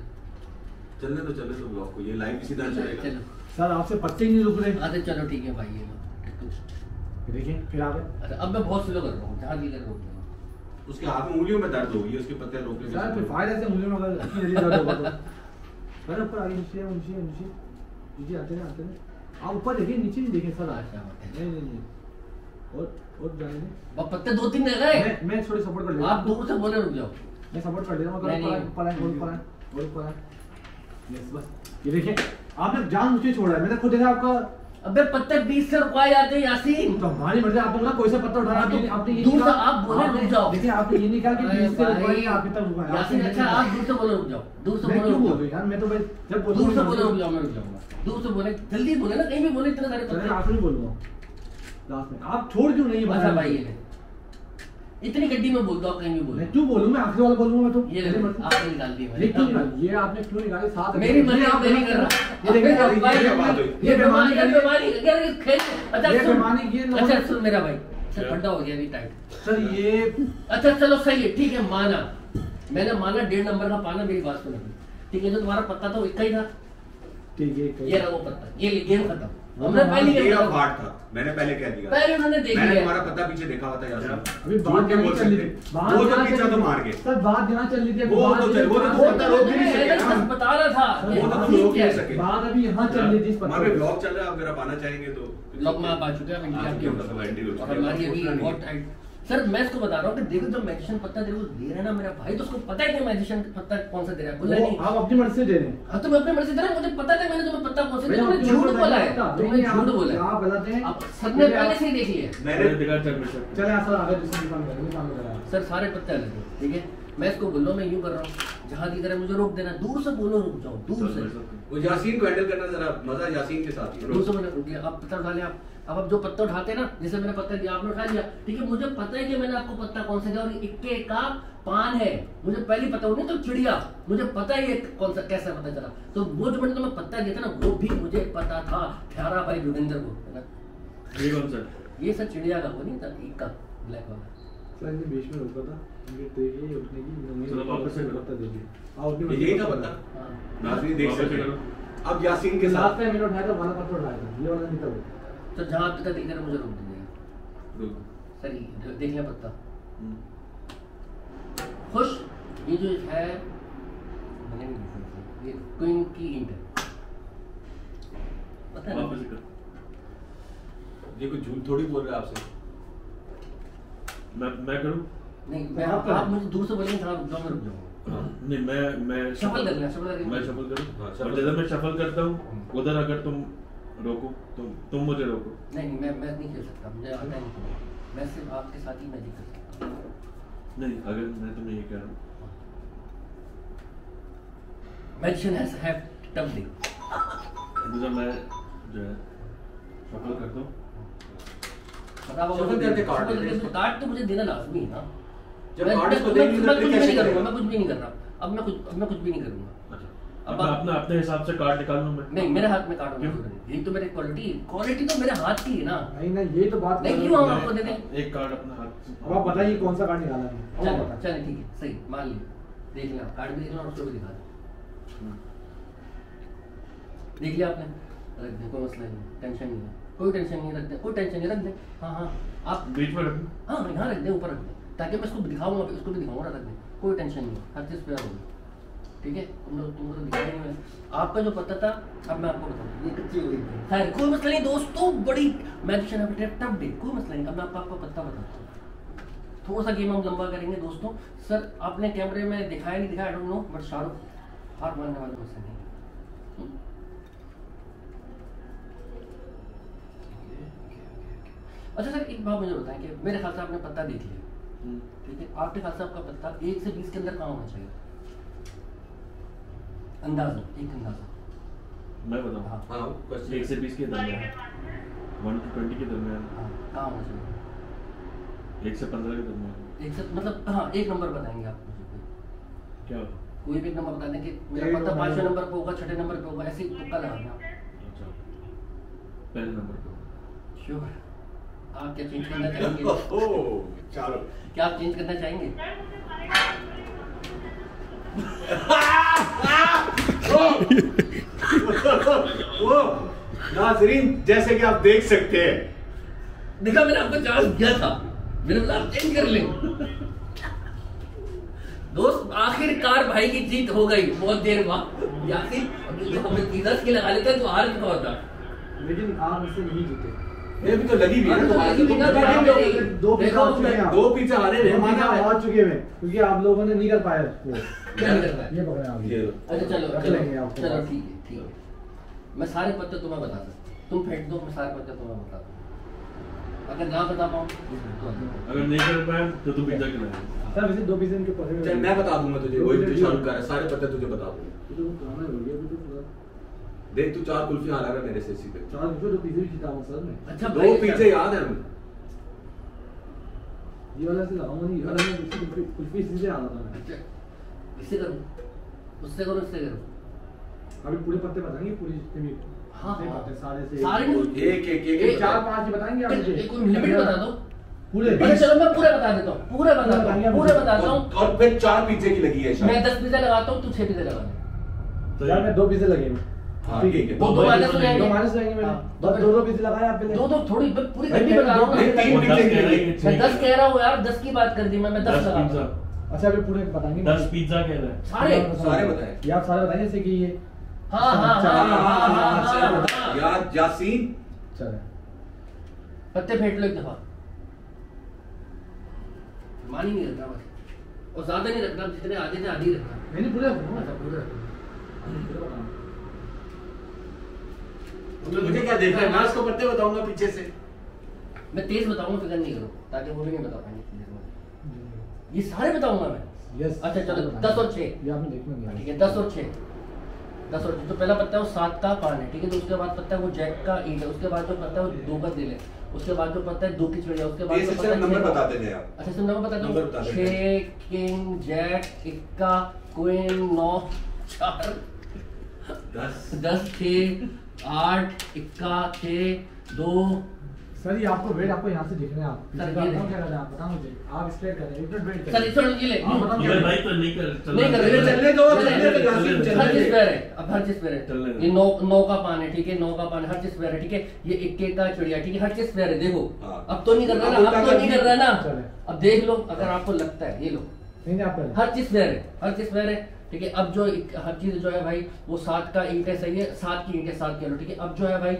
चलने तो ब्लॉग को, ये लाइव इसी तरह चलेगा। चलो सर आपसे पत्ते ही नहीं रुक रहे। अच्छा चलो ठीक है भाई, ये लो। देखिए फिर आप अच्छा अब मैं बहुत स्लो कर रहा हूँ, जहाँ दिल कर रहा हूँ। उसके हाथ में उंगलियों में दर्द होगी, उसके पत्ते रोकने सर फिर फायदा से मुझे अगर इतनी जल्दी दर्द होगा तो सर ऊपर आगे नीचे नीचे नीचे नीचे आते हैं आप ऊपर देखिए, नीचे नहीं देखें सर। अच्छा, नहीं नहीं नहीं और जाने दें, अब पत्ते 2-3 रह गए। मैं थोड़ी सपोर्ट कर लेता आप दूर से बोले रुक जाओ। मैं सपोर्ट कर लेता हूँ, नहीं, नहीं। ऊपर आए ऊपर आए और ऊपर आए। यस बस ये देखिए, आपने जान मुझे छोड़ा है, मैंने खुद देखा आपका। अबे पत्ते 20 से रुकवाए जाते हैं यासीन। तो हमारी मर्जी, आपने बोला कोई सा पत्ता उठाना, आपने ये दूर नहीं से कहा- आप बोले आपने- रुक जाओ। देखिए आपने ये नहीं कहा कि अरे 20 से भाई, रुकवाएंगे, आपके तक रुकवाएंगे। यासीन आपने अच्छा ये आप नहीं दूर से बोले रुक जाओ, दूर से कहा। मैं बोले क्यों रुक बोल जाओ। रही यार, मैं तो भाई जब दूर से बोले रुक बोलूँ जाओ, मैं रुक जाऊंगा। दूर से बोले जल्दी बोले ना, कहीं भी बोले इतने सारे चलिए पत्ते। आखिरी बोलूंगा लास्ट में, आप छोड़ क्यों नहीं अच्छा भाई ये ले। इतनी गड्डी में बोल दो, आप कहीं भी बोलो। मैं क्यों बोलूं, मैं आखिरी वाला बोलूंगा मैं तो। ये ले, आपने निकाल दिया ये क्यों निकाली? ये आपने क्यों निकाली? साथ में- मेरी मर्जी, ये आप नहीं कर रहा। ये देखिए अबे आप- भाई, ये क्या बात हुई? ये बेमानी है, बेमानी अगर ये खेल। अच्छा ये सुन, बेमानी, ये नॉर्मल- अच्छा सुन मेरा भाई, सर ठंडा हो गया अभी टाइट। सर ये अच्छा चलो सही है, ठीक है माना, मैंने माना 1.5 नंबर का पाना, मेरी बात सुनो ठीक है? जो तुम्हारा पत्ता था वो इक्का ही था, ठीक है ये रहा वो पत्ता, ये गेम खत्म। हमने पहले ये गेम अब खत्म, हार्ड था, मैंने पहले कह दिया। पहले उन्होंने देख मैंने लिया। तुम्हारा पता पीछे देखा हुआ था यार। अभी झूठ बात नहीं बोल जहाँ चल रही सकते। थी, बात वो तो जहाँ पीछे चल तो रही मार थी। के। सर बात जहाँ चल रही थी, वो तो चल, वो तो वो पत्ता तो रोक भी नहीं मैंने सके ना। बता रहा था सर, ये वो तो ठीक रोक है। नहीं सके। बात अभी यहाँ चल रही थी इस वहाँ पे पत्ते पे। ब्लॉग चल रहा है, अगर आप आना चाहेंगे तो ब्लॉग में आप आ चुके हैं, हाँ, आपकी ठीक है, तो एंटी हो और चुकी है, हमारी अब अभी पूछना नहीं बहुत है। टाइट। सर मैं इसको बता रहा हूँ कि देखो जो मैजिशियन पत्ता तेरे को दे रहा है ना मेरा भाई, तो उसको पता है कि मैजिशियन पत्ता कौन सा दे रहा है, बोला वो नहीं। आप अपनी मर्जी से दे रहे हैं। हाँ तो मैं अपनी मर्जी से दे रहा हूँ, मुझे पता था मैंने तुम्हें पत्ता कौन सा दिया, भैया, तुमने अपनी झूठ मर्जी से बोला नहीं है, पता। तुमने नहीं, झूठ आप- बोला है। आप गलत हैं। अब सबने पहले से ही देख लिया है। मैंने चले सर आगे दूसरी दुकान पे, दुकान पे चला। सर सारे पत्ते अलग हैं, ठीक है? मैं इसको बोल रहा हूँ, मैं यूं कर रहा हूँ, जहाँ की तरह मुझे रोक देना, दूर से बोलो रुक जाओ, दूर से वो यासीन को हैंडल करना जरा मजा यासीन के साथ ही। दूर से बोलो रुक गया। अब पत्ता उठा लिया, अब आप जो पत्ता उठाते हैं ना, जैसे मैंने पत्ता दिया आपने उठा लिया, ठीक है? मुझे पता है कि मैंने आपको पत्ता कौन सा दिया और इक्के का पान है, मुझे पहले पता नहीं तो चिड़िया, मुझे पता है ये कौन सा कैसा पता चला। तो वो जो मैंने तुम्हें पत्ता दिया था ना, वो भी मुझे पता था, प्यारा भाई जोगिंदर को, है ना? ये कौन सा? ये सब चिड़िया का वो नहीं था, इक्का ब्लैक वाला। सर इन्हें बीच में रोका था, इनके तेजी उठने की, इन्होंने चलो वापस से करो। पत्ता दे दिया। आप अपनी मर्जी यही से था करो। पता। हाँ। नाज़रीन देख वापस सकते करो। हैं। अब यासीन के लास्ट साथ टाइम मैंने उठाया था, वाला पत्ता उठाया था, ये वाला नहीं था वो। तो जहाँ पत्ता दिख रहा है मुझे रोक दीजिएगा। सर ये देख लिया पत्ता, खुश? ये जो है मैंने नहीं देखा, ये क्वीन की ईंट है, पता है वापस ना? कर। ये कोई झूठ थोड़ी बोल रहा है आपसे। मैं करूं? नहीं मैं आप मुझे दूर से बोलेंगे जहाँ रुक जाओ, मैं रुक जाऊंगा। नहीं मैं शफल कर लेना, शफल करके मैं शफल करूं? हाँ, और शफल। जैसे मैं शफल करता हूँ, उधर अगर तुम रोको, तुम मुझे रोको। नहीं नहीं मैं नहीं खेल सकता, मुझे आता नहीं खेलना। मैं सिर्फ आपके साथ ही मैजिक कर सकता हूँ। नहीं, अगर मैं तुम्हें ये कह रहा हूँ, मैजिशियन हैव टफ डे। जब मैं जो है शफल करता हूँ, शफल करके कार्ड दे दे। कार्ड तो मुझे देना लाजमी है ना। जब कार्ड इसको देंगे तो ट्रिक कैसे करेगा? मैं कुछ भी नहीं कर रहा। अब मैं कुछ भी नहीं करूंगा। अच्छा अब अब अपने हिसाब से कार्ड निकाल लूँ मैं? नहीं, मेरे हाथ में कार्ड होना जरूरी है। यही तो मेरी क्वालिटी तो मेरे हाथ की है ना। नहीं ना, यही तो बात नहीं, क्यों हम आपको दे दें? एक कार्ड अपने हाथ से। अब आप बताइए कौन सा कार्ड निकालना है। चलिए ठीक है, सही मान लिया। देख लिया कार्ड भी देख लिया और उसको भी दिखा दो। देख लिया आपने, रख दे, कोई मसला नहीं, टेंशन नहीं है, कोई टेंशन नहीं, रख दे, कोई टेंशन नहीं, रख दे। हाँ हाँ आप बीच में रख। हाँ यहाँ रख दे, ऊपर रख दे, ताकि मैं इसको दिखाऊंगा, उसको भी दिखाऊंगा, रख दे, कोई टेंशन नहीं, हर चीज़ प्यार होगी। ठीक है, तुमको तो दिखाई नहीं है। आपका जो पता था अब मैं आपको बताऊँ, ये कच्ची हो गई खैर, कोई मसला नहीं दोस्तों, बड़ी मैजिशियन टफ डे, कोई मसला नहीं। अब मैं आपको पता बताता हूँ, थोड़ा सा गेम हम लंबा करेंगे दोस्तों। सर आपने कैमरे में दिखाया नहीं दिखाया, I don't know, but Shahrukh हार मानने वाले मुझसे नहीं। अच्छा सर एक बात मुझे बताएं कि मेरे ख्याल से आपने पत्ता देख लिया, ठीक है, आपके ख्याल से आपका पत्ता 1 से 20 के अंदर कहाँ होना चाहिए? अंदाजा, एक अंदाजा। मैं बताऊँ? हाँ हाँ, 1 से 20 के दरमियान, 1 to 20 के दरमियान, हाँ, कहाँ होना चाहिए? 1 से 15 के दरमियान। एक से मतलब हाँ, एक नंबर बताएंगे आप मुझे? क्या? कोई भी एक नंबर बता दें कि मेरा पत्ता 5वें नंबर पे होगा, 6ठे नंबर पे होगा, ऐसे ही तुक्का लगाना। अच्छा, पहले नंबर पे। श्योर? आप क्या चेंज करना चाहेंगे? चलो, क्या आप चेंज करना चाहेंगे? वो नाज़रीन जैसे कि आप देख सकते हैं, देखा मैंने आपको चांस दिया था, मैंने बोला आप चेंज कर लें। दोस्त आखिरकार भाई की जीत हो गई बहुत देर बाद। यासिन जो हमें 10 के लगा लेता तो हार चुका होता, लेकिन आप इससे नहीं जीते। ये भी तो लगी भी है ना तुम्हारी, तो दो पिज्जा हार चुके हैं आप। 2 पिज्जा हारे रे, माना है। हार चुके हैं क्योंकि आप लोगों ने नहीं कर पाए वो। क्या नहीं कर पाए? ये पकड़े आप। ये लो। अच्छा चलो रख चलो लेंगे आपको। चलो ठीक है ठीक है, मैं सारे पत्ते तुम्हें बता सकता हूँ, तुम फेंक दो, मैं सारे पत्ते तुम्हें बता दूँ। अगर ना बता पाऊँ अगर नहीं कर पाए तो तुम पिज्जा खिलाएंगे। सर वैसे 2 पिज्जा इनके पकड़े। चल मैं बता दूंगा तुझे, वही जो शाहरुख का है, सारे पत्ते तुझे बता दूंगा। देख तू 4 कुल्फी हारा है मेरे से इसी पे। 4 पिज्जा 2 पिज्जा भी जीता हूं सर मैं। अच्छा 2 पिज्जे याद है मुझे। ये वाला से लगाऊंगा नहीं, ये वाला में कुल्फी सीधे आ रहा था मैं। अच्छा इससे करूँ, उससे करूँ, इससे करूँ? अभी पूरे पत्ते बताएंगे, पूरी जितने भी हाँ, जितने हाँ। पत्ते सारे से सारे नहीं। एक 4-5 बताएंगे आप मुझे। एक कोई लिमिट बता दो पूरे। अच्छा चलो मैं पूरे बता देता हूँ, पूरे बताता हूँ। और फिर 4 पिज्जे की लगी है शायद। मैं 10 पिज्जा लगाता हूँ, तू 6 पिज्जा लगा दे। यार मैं 2 पिज्जे लगे। हाँ ठीक है, दो माइनस हो जाएंगे। 2 माइनस रहेंगे मैंने। हाँ, बस 2 पिज्जे लगाए आप पहले। दो थोड़ी मैं पूरी नहीं, गड्डी बता रहा हूँ नहीं, ना। 3 पिज्जे की लगी। मैं 10 कह रहा हूँ यार, 10 की बात कर दी मैं 10 10 लगा पिज्जा, अच्छा अभी पूरे बताएंगे। 10 पिज्जा कह रहा है। सारे बताएं। ये आप सारे बताएंगे जैसे कि ये हाँ हाँ हाँ हाँ हाँ हाँ। यार यासीन चले पत्ते फेंट लो एक दफा, मान ही नहीं रखना बस, और ज्यादा नहीं रखना, जितने आधे थे आधे ही रखना। नहीं पूरे अच्छा पूरे रखना। मुझे क्या देखना है, मैं उसको पत्ते बताऊंगा पीछे से। मैं तेज बताऊंगा, फिक्र नहीं करो, ताकि वो भी नहीं बता पाएंगे। ये सारे बताऊंगा मैं। यस अच्छा चलो 10 और 6, ये आपने देखना नहीं। ठीक है 10 और 6, 10 और 6। जो पहला पत्ता है वो 7 का पान है, ठीक है, तो उसके बाद पत्ता है वो जैक का 8 है, उसके बाद जो पत्ता है वो 2 का दिल है, उसके बाद जो पत्ता है 2 की चिड़िया, उसके बाद ये जो सिर्फ पत्ता है नंबर 6 का। बता देने आप। अच्छा सिर्फ नंबर बता नंबर बता दो, देते 6 किंग जैक इक्का क्वीन 9 4 10 6 8 इक्का 6 2। सर ये आपको वेट आपको यहाँ से दिखना है। आप सर, पीछे ये का देखिए। क्या करना है आप बताओ मुझे। आप स्ट्रेट करें, एक मिनट वेट सर करें। इस तरह ये ले हाँ, बताओ ये भाई तो नहीं कर नहीं कर रहे, चलने दो, चलने चलने दो, दो, यासीन, चलने चलने हर चीज दो। फेयर है, अब हर चीज फेयर चलने है। दो। ये 9 का पान है, ठीक है, 9 का पान है, हर चीज फेयर है, ठीक है, ये 1 का चिड़िया, ठीक है, हर चीज फेयर है। देखो हाँ। अब तो नहीं कर रहा अब ना, अब तो नहीं कर रहा ना, चले। अब देख लो अगर आपको लगता है, ये लो नहीं आप पहले हर चीज फेयर है, हर चीज फेयर है, ठीक है। अब जो हर चीज जो है भाई वो 7 का ईंट है, सही है, 7 की ईंट है, 7 किलो, ठीक है। अब जो है भाई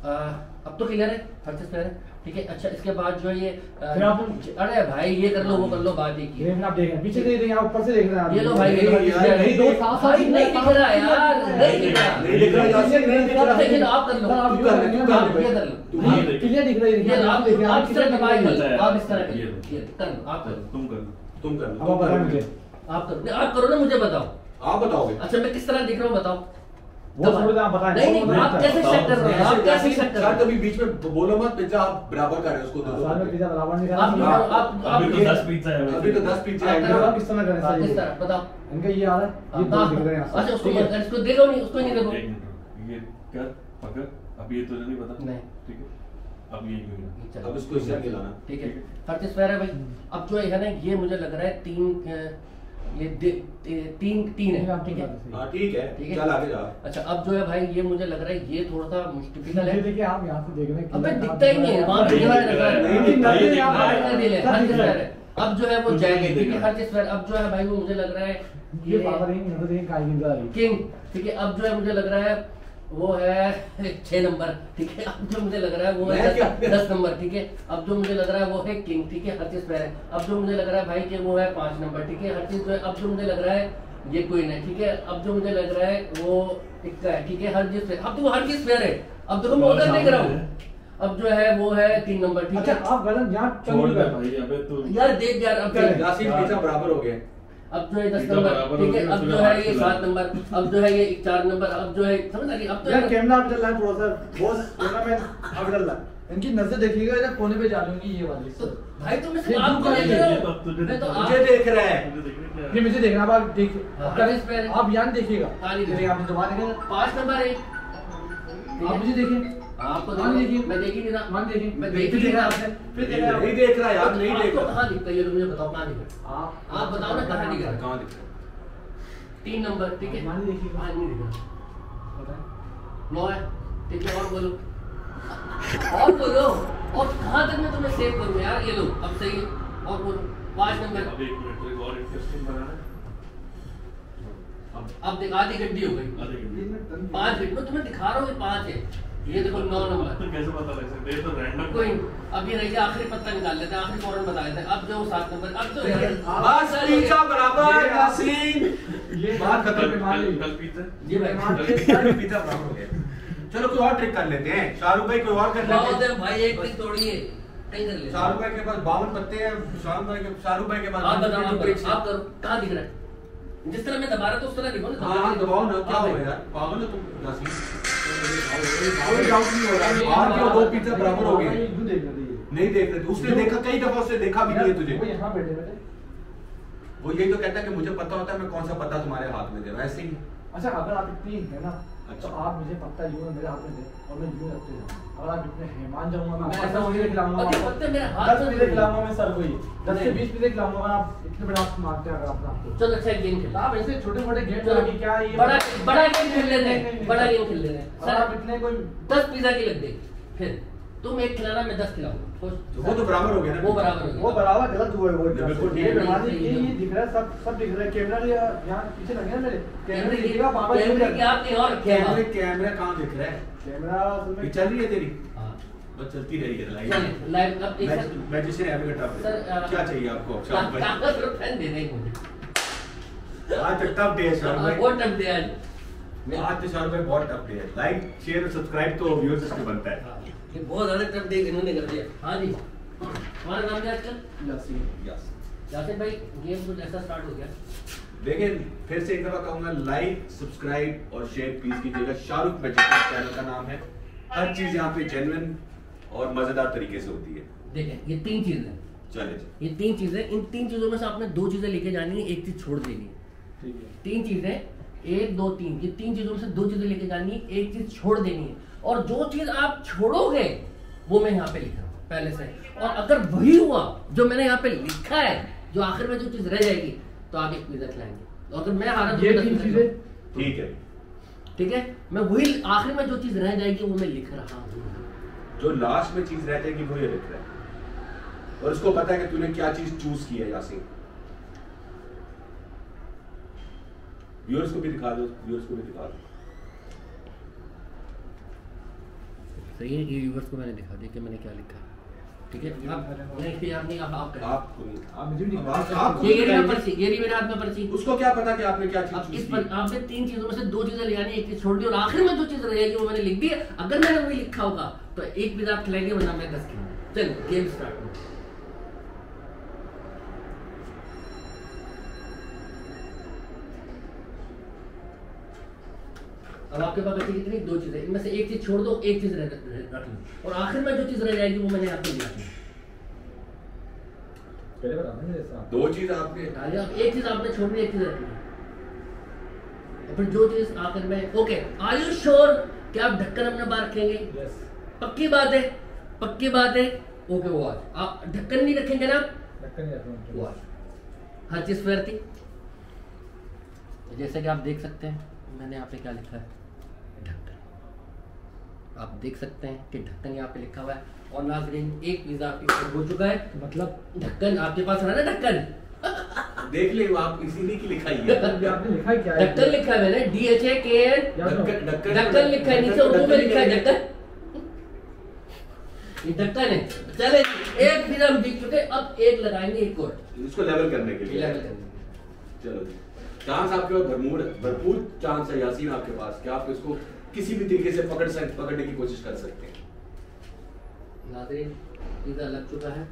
अब तो क्लियर है, हर चीज फेयर है, ठीक है। अच्छा इसके बाद जो है ये फिर आप अरे भाई ये कर लो वो कर लो, बात एक ही है। देखना आप देख रहे हैं, पीछे नहीं देखेंगे आप ऊपर से देख रहे हैं आप। ये लो भाई, ये लो, नहीं, यार, नहीं, दो साफ साफ भाई नहीं दिख रहा यार, नहीं दिख रहा। नहीं दिख रहा यासीन, नहीं दिख रहा। लेकिन आप कर लो, सर, आप आप यूं कर लो, ये कर लो, तू हाँ, ये देख। क्लियर दिख रही है। ये आप देख रहे हैं, आप इस तरह दबाए पता है। कर, आप इस तरह ये कर लो, आप कर लो, तुम कर लो। तुम कर अब लो, आप बताएं मुझे। आप करो, आप करो ना, मुझे बताओ। आप बताओगे। अच्छा मैं किस तरह दिख रहा हूँ बताओ। वो छोड़ दो, आप बताएं। नहीं आप कैसे चेक कर रहे हो, आप कैसे चेक कर रहे सर हो। कभी बीच में बोलो मत, पिज्जा आप बराबर कर रहे हो उसको दो साल में दो। पिज्जा बराबर नहीं आप करा। आप अभी तो 10 पिज्जा है। अभी तो 10 पिज्जा आप है। आप किस तरह करें सर? किस तरह बताओ। इनका ये आ रहा है, ये दो दिख रहे हैं यहाँ से। अच्छा उसको ठीक है? मत- इसको देखो नहीं, उसको नहीं देखो। एक मिनट, ये कर पकड़, अब ये तुझे नहीं पता। नहीं। ठीक है, अब ये क्यों है? चलो। अब इसको इससे मिलाना। ठीक है हर चीज फेयर है भाई। अब जो है ना ये मुझे लग रहा है तीन है ठीक है। हाँ ठीक है, ठीक है। चल आगे जा। अच्छा अब जो है भाई ये मुझे लग रहा है ये थोड़ा सा टिपिकल है। ये देखिए आप यहाँ से देख रहे हैं। अबे दिखता ही नहीं है, वहाँ पे दिखा रहा है। नहीं दिखता, नहीं, नहीं आप दिखता। आगे दिल है, हर चीज फेयर है। अब जो है वो कुछ जाएंगे नहीं ठीक है, दिख रहा। हर चीज फेयर। अब जो है भाई वो मुझे लग रहा है ये पावर ही नहीं होता, ये काय की इंतजार है। किंग ठीक है। अब जो है मुझे लग रहा है वो है 6 नंबर ठीक है। अब जो मुझे लग रहा है वो मैं है क्या? 10 नंबर ठीक है। अब जो मुझे लग रहा है वो है किंग ठीक है, हर चीज फेयर है। अब जो मुझे लग रहा है भाई कि वो है 5 नंबर ठीक है, हर चीज जो है। अब जो मुझे लग रहा है ये क्वीन है ठीक है। अब जो मुझे लग रहा है वो इक्का है ठीक है, हर चीज फेयर। अब तो हर चीज फेयर है। अब देखो मैं उधर देख रहा हूँ। अब जो है वो है 3 नंबर ठीक अच्छा है। आप गलत यहाँ छोड़ दे कर भाई, अबे तू यार देख यार अब चल। यासीन पिज्जा बराबर हो गया। अब जो है 10 पिज्जा नंबर बराबर ठीक है। हो गया, अब उसमें जो है आठ ये खिला। 7 नंबर, अब जो है ये 4 नंबर। अब जो है समझ आ रही अब तो यार कैमरा आप चल रहा है थोड़ा सा बॉस, कैमरा में आप चल रहा है। इनकी नजर देखिएगा, इधर कोने पे जा लूंगी ये वाली। तो भाई तुम ये सिर्फ आपको दूर देख का रहे ये तो हो। अब तुझे मैं तो दिखता है। मुझे देख रहा है। तुझे देख रहे हैं ये क्या? मुझे देखना, अब आप देखिए। हाँ, कर- इस पे- आप यहाँ देखिएगा। हाँ, नहीं देखिए आपने दोबारा देखा, 5 नंबर है। आप मुझे देखिए। आपको मान लीजिए। मैं देख ही नहीं रहा। मान देखिए, मैं फिर देख ही नहीं देखा रहा। आपने, फिर देखा नहीं आपने। देख रहा यार, नहीं देख आपको रहा। कहाँ दिखता है ये तो मुझे बताओ कहाँ दिख रहा है। आप बताओ ना कहाँ दिख रहा है। कहाँ दिख रहा है? 3 नंबर ठीक है। मान लीजिए। हाँ नहीं दिख रहा। बताएं। 9 है ठीक है। और बोलो और बोलो। और कहाँ तक मैं तुम्हें सेव करूँ यार। ये लो अब सही है। और बोलो 5 नंबर। अब एक मिनट, एक और इंटरेस्टिंग बनाना है। अब देख आधी गड्डी हो गई। आधे घंटे। 5 गड्डी मैं तुम्हें दिखा रहा हूँ कि 5 है। ये देखो 9 नंबर। तो कैसे पता लग सकता है? ये तो रैंडम कोई अब ये रही आखिरी पत्ता निकाल लेते हैं, आखिरी फौरन बता देते हैं। अब जो 7 नंबर अब तो बस पिज्जा बराबर यासीन। ये बात खत्म। कल कल पिज्जा जी भाई पिज्जा बराबर हो गया। चलो कोई और ट्रिक कर लेते हैं। शाहरुख भाई कोई और कर लेते बहुत हैं। है भाई एक दिन तोड़िए कहीं कर ले। शाहरुख भाई के पास 52 पत्ते हैं। शाहरुख भाई के पास आप बताओ आप 152 ट्रिक्स हैं। आप करो कहाँ दिख रहा है। जिस तरह मैं दबा रहा था उस तरह दिखो ना। हाँ दबाओ ना, क्या हाँ हो भाई। यार, पागल हो तुम यासीन। कोई डाउट नहीं हो रहा। बाहर के 2 पिज्जा बराबर हो गए। यूं देख रहे थे ये। नहीं देख रहे थे, उसने देखा कई दफा, उसने देखा भी नहीं है तुझे। वो यहाँ बैठे बैठे। वो यही तो कहता है कि मुझे पता होता है मैं कौन सा पत्ता तुम्हारे हाथ में दे रहा हूं। ऐसे ही अच्छा अगर आप इतनी है ना, अच्छा। तो आप मुझे पत्ता यूं मेरे हाथ में दे और मैं यूं रखते जाऊँ। अगर आप इतने है मान जाऊंगा मैं मैं आपको ऐसा 10 पिज़्ज़े खिलाऊंगा। पत्ते- पत्ते मेरे हाथ 10 में पिज़्ज़े नहीं। खिलाऊंगा मैं सर को ही। 10 से नहीं। 20 पिज़्ज़े खिलाऊंगा अगर आप इतने बड़े आप मारते हैं अगर अपने आप को। चलो अच्छा गेम तो खेलते आप ऐसे छोटे मोटे गेम चलो कि क्या ये बड़ा बड़ा गेम खेल लेते नहीं, हैं। नहीं, बड़ा नहीं। गेम खेल लेते हैं अगर आप सर। इतने कोई 10 पिज्जा की लग गई फिर तुम 1 खिलाना मैं 10 खिलाऊंगा। तो वो तो बराबर हो गया ना। वो बराबर हो गया। वो बराबर गलत हुआ है वो। ये बिल्कुल ये ठीक है। मान लीजिए ये दिख रहा है, सब दिख रहा है। कैमरा यहाँ पीछे लगे ना मेरे कैमरे कैमरे दिखेगा पापा यूं कैमरे कर- की आप कहीं और रखे हैं। कैमरा कहाँ दिख रहा है? कैमरा असल में ये चल रही है तेरी? हाँ। बस चलती रही है चलिए लाइव। लाइव अब एक सर मैजिशियन एविगेटर सर, क्या चाहिए आपको शाहरुख भाई? कागज और पेन दे देंगे मुझे। आज तो टफ डे है शाहरुख भाई। बहुत टफ दे आज। आज तो शाहरुख भाई बहुत टफ डे है। लाइक शेयर और सब्सक्राइब तो व्यूअर्स से बनता है। ये बहुत ज्यादा टफ डे इन्होंने कर दिया। हाँ जी हमारा नाम क्या है आजकल? यासीन। यस। यासिन भाई गेम कुछ ऐसा स्टार्ट हो गया। देखिए फिर से एक दफा कहूंगा, लाइक सब्सक्राइब और शेयर प्लीज कीजिएगा। शाहरुख मैजिशियन चैनल का नाम है। हर चीज यहाँ पे जेन्युइन और मजेदार तरीके से होती है। देखें ये 3 चीजें हैं। चले जी। ये 3 चीजें, इन 3 चीजों में से आपने 2 चीजें लेके जानी है, एक चीज छोड़ देनी है। ठीक है। 3 चीजें 1 2 3 ये 3 चीजों में से 2 चीजें लेके जानी है, एक चीज छोड़ देनी है। और जो चीज आप छोड़ोगे वो मैं यहाँ पे लिख रहा हूँ पहले से। और अगर वही हुआ जो मैंने यहाँ पे लिखा है, जो आखिर में जो चीज रह जाएगी तो आगे पिज्जा खिलाएंगे। तो अगर मैं हारा तो ये 10 तीन पिज्जा चीजें खिलाऊंगा। ठीक है। ठीक है, मैं वही आखिर में जो चीज रह जाएगी वो मैं लिख रहा हूँ। जो लास्ट में चीज रह जाएगी वो ये लिख रहा है और उसको पता है कि तूने क्या चीज चूज की है। यासीन व्यूअर्स को भी दिखा दो, व्यूअर्स को भी दिखा दो। सही है, ये व्यूअर्स को मैंने दिखा दिया कि मैंने क्या लिखा है। ठीक है, आप नहीं आप नहीं आप करें। आपको नहीं। आप मुझे भी नहीं आप ये रही मेरी पर्ची, ये रही मेरे हाथ में पर्ची। उसको क्या पता कि आपने क्या चीज अब चूज इस की? पर आपने 3 चीजों में से 2 चीजें ले जानी, एक चीज छोड़ दी और आखिर में जो चीज रहेगी वो मैंने लिख दी है। अगर मैंने वही लिखा होगा तो एक पिज्जा आप खिलाएंगे वरना मैं 10 खिलाऊंगा। चलो गेम स्टार्ट करो। अब आपके पास बची कितनी? 2 चीजें, इनमें से एक चीज छोड़ दो, एक चीज रख लो, और आखिर में जो चीज रह जाएगी वो मैंने आपको दिया। पहले बता दें जैसा 2 चीज आपने एक चीज आपने छोड़नी, एक चीज रखनी, और फिर जो चीज आखिर में। ओके, आर यू श्योर कि आप ढक्कन अपने बाहर रखेंगे? यस पक्की बात है, पक्की बात है। ओके, वो आज आप ढक्कन नहीं रखेंगे ना? ढक्कन नहीं रखूंगा। वो आज हर चीज फेयर थी। जैसे कि आप देख सकते हैं, मैंने यहाँ पे क्या लिखा है, ढक्कन। आप देख सकते हैं कि ढक्कन यहाँ पे लिखा हुआ है। और नाज़रीन, एक पिज़्ज़ा आपके हो चुका है। मतलब ढक्कन आपके पास है ना, ढक्कन देख ले, आप इसीलिए की लिखा ही है। आपने लिखा है क्या है? ढक्कन लिखा है मैंने, DHAKN ढक्कन लिखा है, नीचे उर्दू में लिखा है ढक्कन। ये ढक्कन है। चले, एक पिज़्ज़ा हम जीत चुके, अब एक लगाएंगे, एक और इसको लेवल करने के लिए। लेवल करने। चलो जी, चांस आपके पास भरपूर चांस है यासीन आपके पास कि आप इसको किसी भी तरीके से पकड़ने की कोशिश कर सकते हैं। नाज़रीन, पिज़्ज़ा लग चुका है।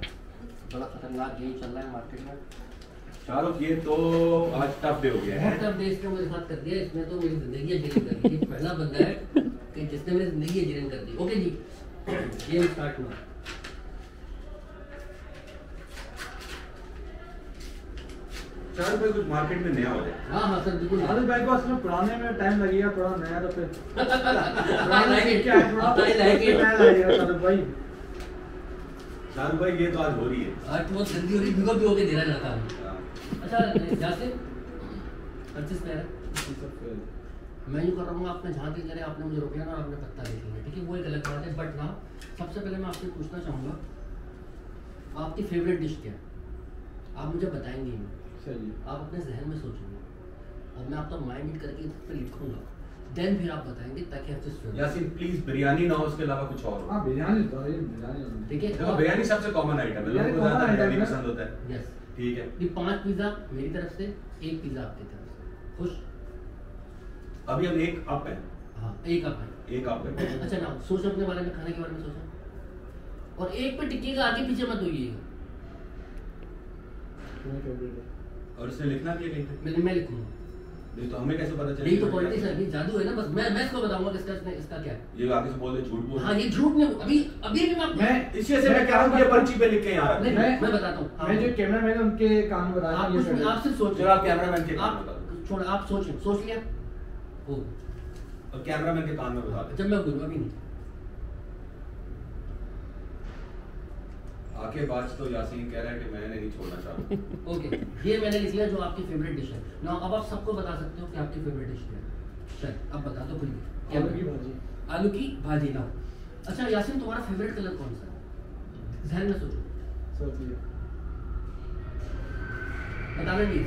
बड़ा खतरनाक गेम चल रहा है मार्केट में। शाहरुख, ये तो आज टफ डे हो गया है। बहुत देश ने मेरे साथ कर दिया, इसमें तो मेरी जिंदगी जीरण कर दी। पहला बंदा है कि जिसने मेरी जिंदगी जीरण कर दी। ओके जी, गेम स्टार्ट हुआ। शाहरुख भाई, कुछ मार्केट में नया हो जाए। हाँ हाँ सर, बिल्कुल। आदिल भाई को असल में पुराने में टाइम लगेगा, थोड़ा नया तो फिर I like it. क्या है, थोड़ा I like it. नया लगेगा शाहरुख भाई। शाहरुख भाई, ये तो आज हो रही है। आज बहुत जल्दी हो रही, भिगो के देना चाहता हूँ। अच्छा यासिन, अच्छी से मैं यूँ कर रहा हूँ, आपने जहाँ दिल करे आपने मुझे रोक लिया ना, आपने पत्ता देख लिया, ठीक है, वो एक अलग बात है। बट ना, सबसे पहले मैं आपसे पूछना चाहूँगा, आपकी फेवरेट डिश क्या है? आप मुझे बताएंगे ही नहीं, सही है। आप अपने जहन में सोचेंगे और मैं आपका माइंड हिट करके इस पर लिखूंगा, देन फिर आप बताएंगे, ताकि हर चीज। यासीन प्लीज बिरयानी ना हो, उसके अलावा कुछ और हो। हाँ बिरयानी तो है, बिरयानी ठीक है, देखो, बिरयानी सबसे कॉमन आइटम है, लोगों को ज्यादा बिरयानी पसंद होता है। यस, ठीक है, ये 5 पिज्जा मेरी तरफ से, 1 पिज्जा आपकी तरफ से। खुश? अभी हम एक अप है। हाँ, एक आप है। एक अप है। अच्छा ना, सोचो अपने बारे में, खाने के बारे में सोचो, और एक पे टिकेगा, आगे पीछे मत होइएगा। और इसने लिखना भी है कहीं पे? मैं लिखूंगा। नहीं तो हमें कैसे पता चलेगा? यही तो पॉलिटिक्स है, ये जादू है ना। बस मैं इसको बताऊंगा किसका इसका क्या है। ये आगे से बोल दे, झूठ बोल। हाँ, ये झूठ नहीं, अभी अभी भी मैं इसी वजह से मैं कह रहा हूँ कि ये पर्ची पे लिख के यहाँ नहीं, रख। मैं बताता हूँ। मैं जो कैमरामैन है उनके काम बता आप कुछ नहीं, आप सिर्फ सोचो। चलो, आप कैमरामैन के कान में बता दो। छोड़, आप सोचें, सोच लिया हो। और कैमरामैन के कान में बता दो। जब मैं बोलूँ, अभी नहीं। आके बात तो यासीन कह रहा है कि मैंने नहीं छोड़ना चाहता। ओके, ये मैंने लिख लिया जो आपकी फेवरेट डिश है। ना अब आप सबको बता सकते हो कि आपकी फेवरेट डिश क्या है। चल, अब बता दो खुद भी। आलू की भाजी। आलू की भाजी ना। अच्छा यासीन, तुम्हारा फेवरेट कलर कौन सा है? ध्यान में सोचो, सोच लिया। बताना नहीं।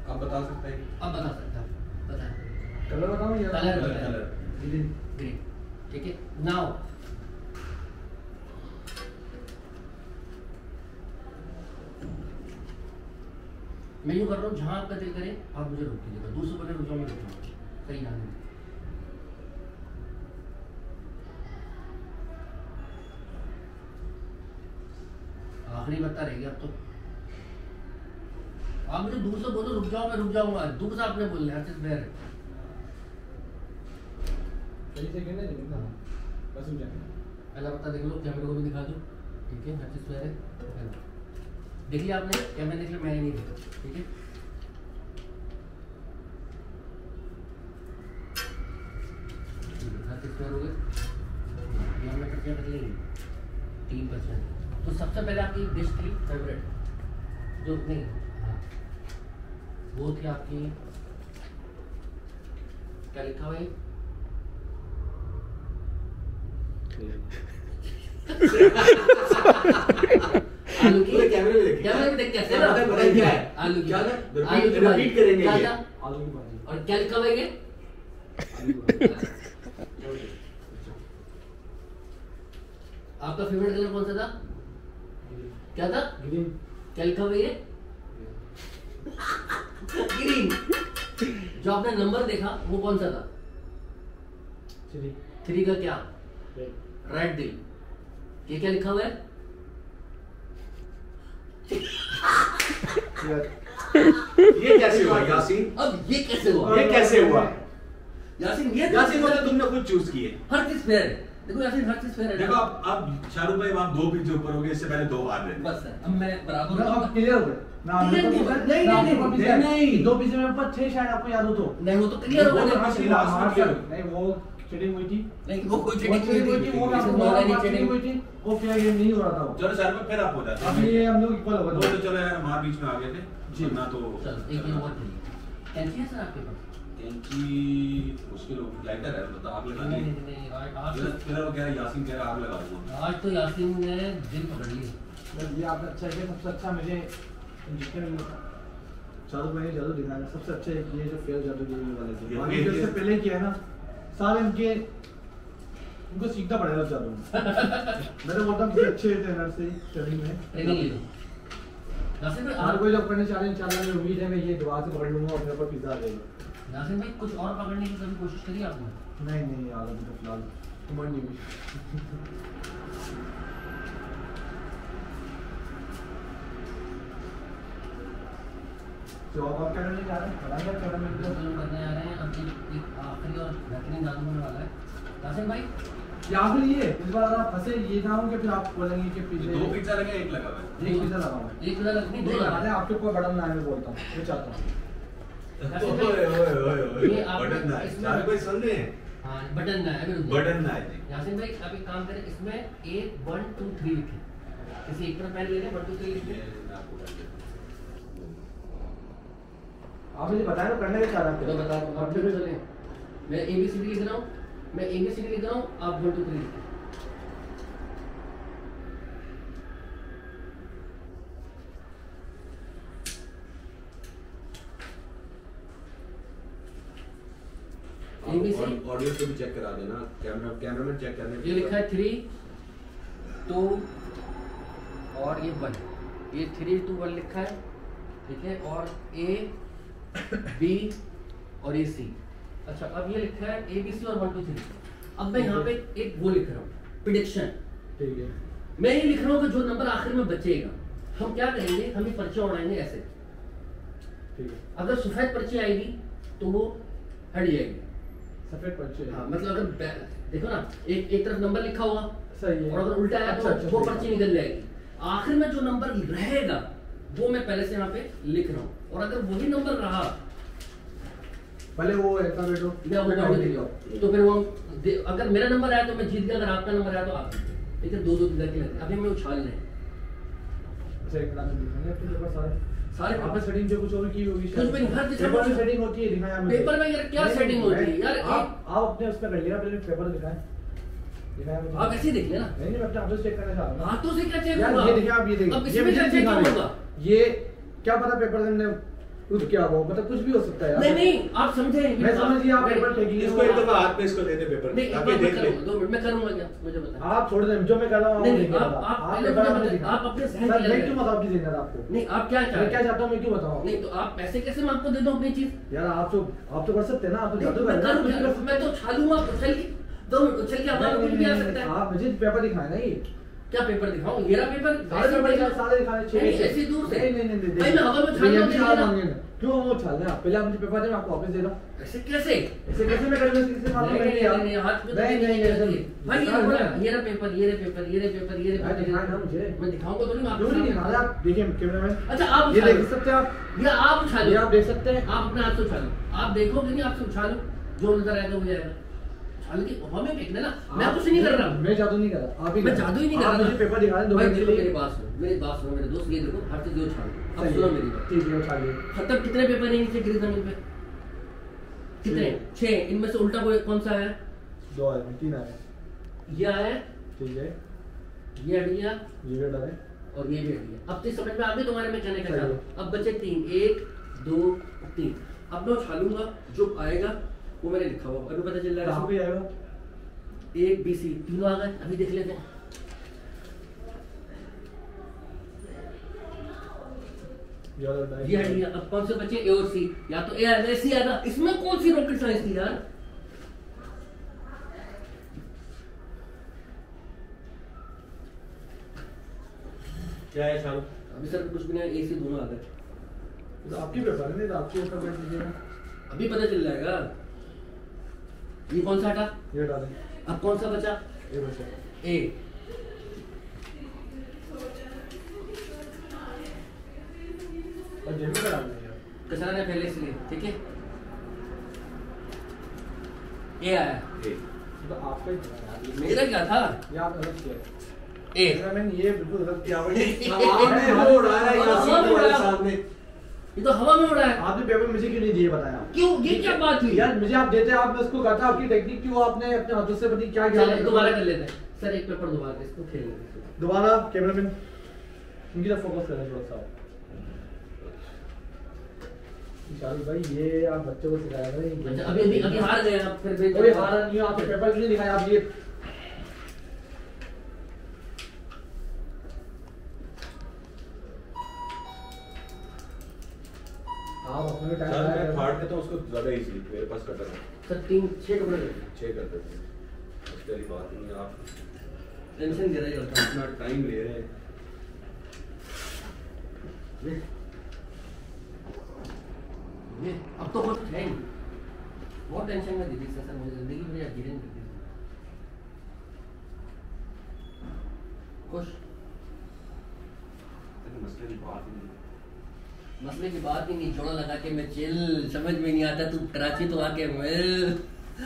आप बता सकते हैं? अब बता सकते हैं, बताएं। कलर बताऊं या कलर कलर, बताएं। कलर। ग्रीन, ठीक है। नाउ मैं यूँ कर रहा हूँ, जहाँ आपका दिल करे आप मुझे रोक दीजिएगा। दूसरे बने रुक जाओ, मैं रुक जाऊँगा। सही ध्यान दें। आखिरी बता रहेगी अब तो। आप मुझे दूर से बोलो रुक जाओ, मैं रुक जाऊंगा। दूर से आपने बोलना है, बेर है। सही से गिनना नहीं गिनना, बस हो जाएगा। पहला पता देख लो, कैमरे को भी दिखा दो, ठीक है। हर चीज बेर है, देख लिया आपने? कैमरे देख लिया, मैंने नहीं देखा, ठीक है। हर चीज बेर हो गए, ये हमने पर्चियाँ कर लेंगे 3%। तो सबसे पहले आपकी डिश थी फेवरेट, जो नहीं, हाँ, वो थी आपकी, क्या लिखा हुआ है? आलू की, कैमरे में देखिए। कैमरे में देख कैसे ना? पता है क्या है? आलू की, क्या था? आलू की भाजी। रिपीट करेंगे क्या ये। था? आलू की भाजी। और क्या लिखा हुआ है ये? आलू की भाजी। आपका फेवरेट कलर कौन सा था? क्या था? ग्रीन। क्या लिखा हुआ है ये? ग्रीन। जो आपने नंबर देखा वो कौन सा था? 3। 3 का क्या? रेड दिल, ये क्या लिखा हुआ है? ये कैसे हुआ यासीन? अब ये कैसे हुआ? ये कैसे हुआ? यासीन ये यासीन मतलब तुमने खुद चूज किए। हर चीज फेयर है। देखो यासीन हर चीज फेयर है। देखो अब शाहरुख भाई वहां 2 पिच ऊपर हो गए, इससे पहले 2 हार रहे थे। बस है, अब मैं बराबर अब क्लियर हो गए ना। नहीं 2 पीछे में ऊपर 6 शायद आपको याद हो तो। नहीं वो तो क्लियर हो गया। नहीं वो चीटिंग हुई थी। नहीं वो कोई वो चीटिंग हुई थी, वो मैं आपको बोला था, चीटिंग हुई थी। वो फेयर गेम नहीं हो रहा था वो। चलो सर पे फिर आप हो जाते अब ये हम लोग इक्वल हो वो गए। तो चलो यार हमारे बीच में आ गए थे जी। ना तो चलो एक गेम और खेलिए। कैंची है सर आपके पास? कैंची मुश्किल हो लाइटर है, मतलब आग लगा नहीं दी। नहीं नहीं आज फिर वो कह रहा यासीन कह रहा आग लगा दूंगा। आज तो यासीन ने दिल पकड़ लिया। ये आपने अच्छा किया। सबसे अच्छा मुझे जितने भी जादू मैंने जादू दिखाया सबसे अच्छे ये जो फेयर जादू ये वाले थे। ये बाकी जो इससे पहले किया है ना सारे इनके उनको सीखना पड़ेगा जादू। मैंने बोलता हूँ किसी अच्छे ट्रेनर से ट्रेनिंग में ट्रेनिंग ले लो। यासीन भाई हर कोई जब करने चाह रहे हैं इंशाल्लाह मुझे उम्मीद है मैं ये दुआ से पकड़ लूंगा और मेरे पर पिज्जा आ जाएगा। यासीन भाई कुछ और पकड़ने की कभी कोशिश करी आपने? नहीं यार अभी तो फिलहाल उम्र नहीं हुई। तो अब आप क्या करने जा रहे हैं? बताइए क्या करने जो हम करने आ रहे हैं अब एक आखिरी और बेहतरीन जादू होने वाला है। यासीन भाई या फिर ये इस बार आप फंसे ये ना हो कि फिर आप बोलेंगे कि पिज्जे 2 पिज्जा लगे, 1 लगा हुआ है। एक पिज्जा लगाओ। एक पिज्जा लगनी 2 लगा अरे आपके ऊपर बटन ना है मैं बोलता हूँ मैं चाहता हूँ। ओए ओए ओए ओए ये आपने बटन ना है। इसमें- सारे कोई सुन रहे हैं? हाँ बटन ना है अभी रुक जाओ। बटन ना है जी। यासीन भाई आप एक काम करें इसमें 1 1 2 3 लिखें। किसी एक पर पेन ले लें 1 2 3 लिखें। आप मुझे बताएं तो करने के चाह रहे तो हैं बता दो आप फिर चलें। मैं ABCD लिख रहा हूँ, मैं ABCD लिख रहा हूँ, आप 1 2 3 लिखें। ABC ऑडियो से भी चेक करा देना, कैमरामैन चेक करने। ये लिखा है 3 2 और ये 1, ये 3 2 1 लिखा है, ठीक है। और A B और ये C। अच्छा अब ये लिखा है ABC और 1 2 3। अब मैं यहाँ पे एक वो लिख रहा हूँ प्रेडिक्शन। ठीक है मैं ये लिख रहा हूँ कि जो नंबर आखिर में बचेगा हम क्या करेंगे, हम ये पर्चे उड़ाएंगे ऐसे। ठीक है अगर सफेद पर्ची आएगी तो वो हट जाएगी। सफेद पर्चे हाँ मतलब अगर देखो ना एक तरफ नंबर लिखा होगा सही है और अगर उल्टा आया तो अच्छा, वो सही पर्ची है। निकल जाएगी। आखिर में जो नंबर रहेगा वो मैं पहले से यहाँ पे लिख रहा हूँ और अगर वही नंबर रहा पहले वो ऐसा बैठो मैं उल्टा उल्टा लिख रहा हूँ तो फिर वो अगर मेरा नंबर आया तो मैं जीत गया, अगर आपका नंबर आया तो आप जीते। ठीक है 2 2 करके लगते अभी मैं उछाल रहे हैं अच्छा एक मिनट दिखाने अपने पेपर सारे सारे आप सेटिंग जो कुछ और की होगी कुछ भी नहीं, हर चीज़ पेपर में सब- सेटिंग होती है दिखाया मुझे। पेपर में यार क्या नहीं, सेटिंग होती है मैं- यार आप अपने उस पर कर लिया पहले पेपर दिखाएं दिखाया मुझे। आप ऐसे ही देख लेना। नहीं मैं अपने हाथों से चेक करना चाह रहा हूँ हाथों से क्या चेक यार होगा? ये देखिए आप ये देखिए अब इसमें क्या मुझे चेक दिखा रहे हैं। होगा? ये क्या पता पेपर से हमने कुछ क्या हो मतलब कुछ भी हो सकता है यार। नहीं नहीं आप समझे मैं समझ गया आप नहीं, पेपर फेंकिए इसको एक दफा हाथ पे इसको दे दे पेपर नहीं एक ताकि बार देख मैं ले। करूंगा, 2 मिनट मैं करूंगा क्या मुझे बता। आप छोड़ दें जो मैं कर रहा हूँ नहीं, देखिए आप- बता। आप पहले पेपर मुझे आपने बता- दिखा। आप अपने सहन सर की मैं लग क्यों रहे बताऊँ चीजें आपको नहीं आप क्या मैं चाहते क्या हैं? चाहता हूँ मैं क्यों बताऊँ नहीं तो आप पैसे कैसे मैं आपको दे दूं अपनी चीज? यार आप तो कर सकते हैं ना आप तो नहीं, जादू मैं कर रहे हैं, करूं कुछ क्या? कर सकते मैं तो उछालूंगा उछल के 2 मिनट उछल के हमारा कुछ भी आ सकता है। आप मुझे पेपर दिखाए ना ये क्या पेपर दिखाऊं? मेरा पेपर सारे ऐसे पेपर दिखा- सारे दिखाने चाहिए नहीं, ऐसी दूर से नहीं भाई मैं हवा में ये उछालूंगा भी तो हाथ नहीं मांगे ना। क्यों हम उछाल रहे हैं पहले आप मुझे पेपर दें मैं आपको वापस दे रहा हूँ ऐसे कैसे? ऐसे कैसे मैं करूँगा इससे मालूम नहीं, नहीं नहीं, नहीं, हाथ में तो नहीं नहीं नहीं करती। भाई ये दिखा बोला, रहे हैं। ये रहा पेपर ये रहा पेपर ये रहा पेपर ये रहा भाई पेपर दिखाए ना मुझे मैं दिखाऊंगा तो नहीं मैं क्यों नहीं आपको दिखा रहे आप देखिए कैमरामैन अच्छा आप ये उछालो। देख सकते हैं आप या आप उछालो ये आप देख सकते हैं आप अपने हाथ से उछालो। आप देखोगे नहीं आपसे उछालो जो नजर आएगा वो जाएगा। उछाल के हवा में फेंकना ना मैं कुछ नहीं कर रहा हूँ। मैं जादू नहीं कर रहा आप ही मैं जादू ही नहीं कर रहा आप मुझे पेपर दिखा दें 2 भाई मिनट के देखो लिए मेरी बात सुनो मेरे दोस्त ये देखो हर चीज उछालो। अब सही सुनो है। मेरी बात ठीक है उछालिए खत्म कितने पेपर हैं नीचे गिरे जमीन पे? कितने? 6। इनमें से उल्टा कोई कौन सा है? 2 आए 3 आए ये आया ठीक है ये हट गया ये भी डाले और ये भी हट गया। अब तो समझ में आ गई तुम्हारे में कहने का सही है। चाह। अब बचे 3 1 2 3। अब मैं उछालूंगा जो आएगा वो मैंने लिखा हुआ अभी पता चल रहा कहाँ है पे आएगा 1 B C तीनों आ गए। अभी देख लेते हैं ये वाला ये हट गया। अब कौन से बचे A और C? या तो A आएगा या C आएगा। इसमें कौन सी रॉकेट साइंस थी यार? क्या है शाहरुख? अभी सर कुछ भी नहीं, एसी दोनों आ गए। तो आपकी पेपर है, नहीं तो आपके ऊपर बैठ दीजिएगा, अभी पता चल जाएगा। ये कौन सा हटा? ये हटा दें, अब कौन सा बचा? ये बचा। ए। और जेब में डाल देंगे कचरा ने पहले इसलिए, ठीक है। ए आया। ए। तो आपका ही था यार, मेरा क्या था? ये आप गलत किया। ए। मैंने ये बिल्कुल गलत किया भाई। सामने वो उड़ा रहा है यासीन तुम्हारे सामने। ये तो हवा में उड़ा है। आपने पेपर मुझे क्यों नहीं दिए बताया? क्यों? ये क्या बात हुई? यार मुझे आप देते, आप उसको कहता, आपकी टेक्निक क्यों आपने अपने हाथों से पता क्या किया? चलो दोबारा कर लेते हैं सर, एक पेपर दोबारा इसको खेल लेते हैं। दोबारा कैमरामैन इनकी तरफ फोकस करें थोड़ा सा। शाहरुख भाई ये आप बच्चों को सिखाया भाई। अच्छा अभी अभी अभी हार गए आप, फिर कोई हारा नहीं हो, आपके पेपर क्यों नहीं दिखाए? आप ये आप अपने टाइम सर मैं फाड़ देता हूं उसको ज्यादा इजी, मेरे पास कटर है। सर 3-6 कपड़े 6 कर देते हैं, उसके लिए बात नहीं है। आप टेंशन दे रहे हो अपना टाइम ले रहे हैं। ये अब तो कुछ है नहीं, बहुत टेंशन में दीदी सर, मुझे जिंदगी में अजीब नहीं लगती। खुश मसले की बात ही नहीं। मसले की बात ही नहीं, जोड़ा लगा के मैं चिल, समझ में नहीं आता तू कराची तो आके मिल,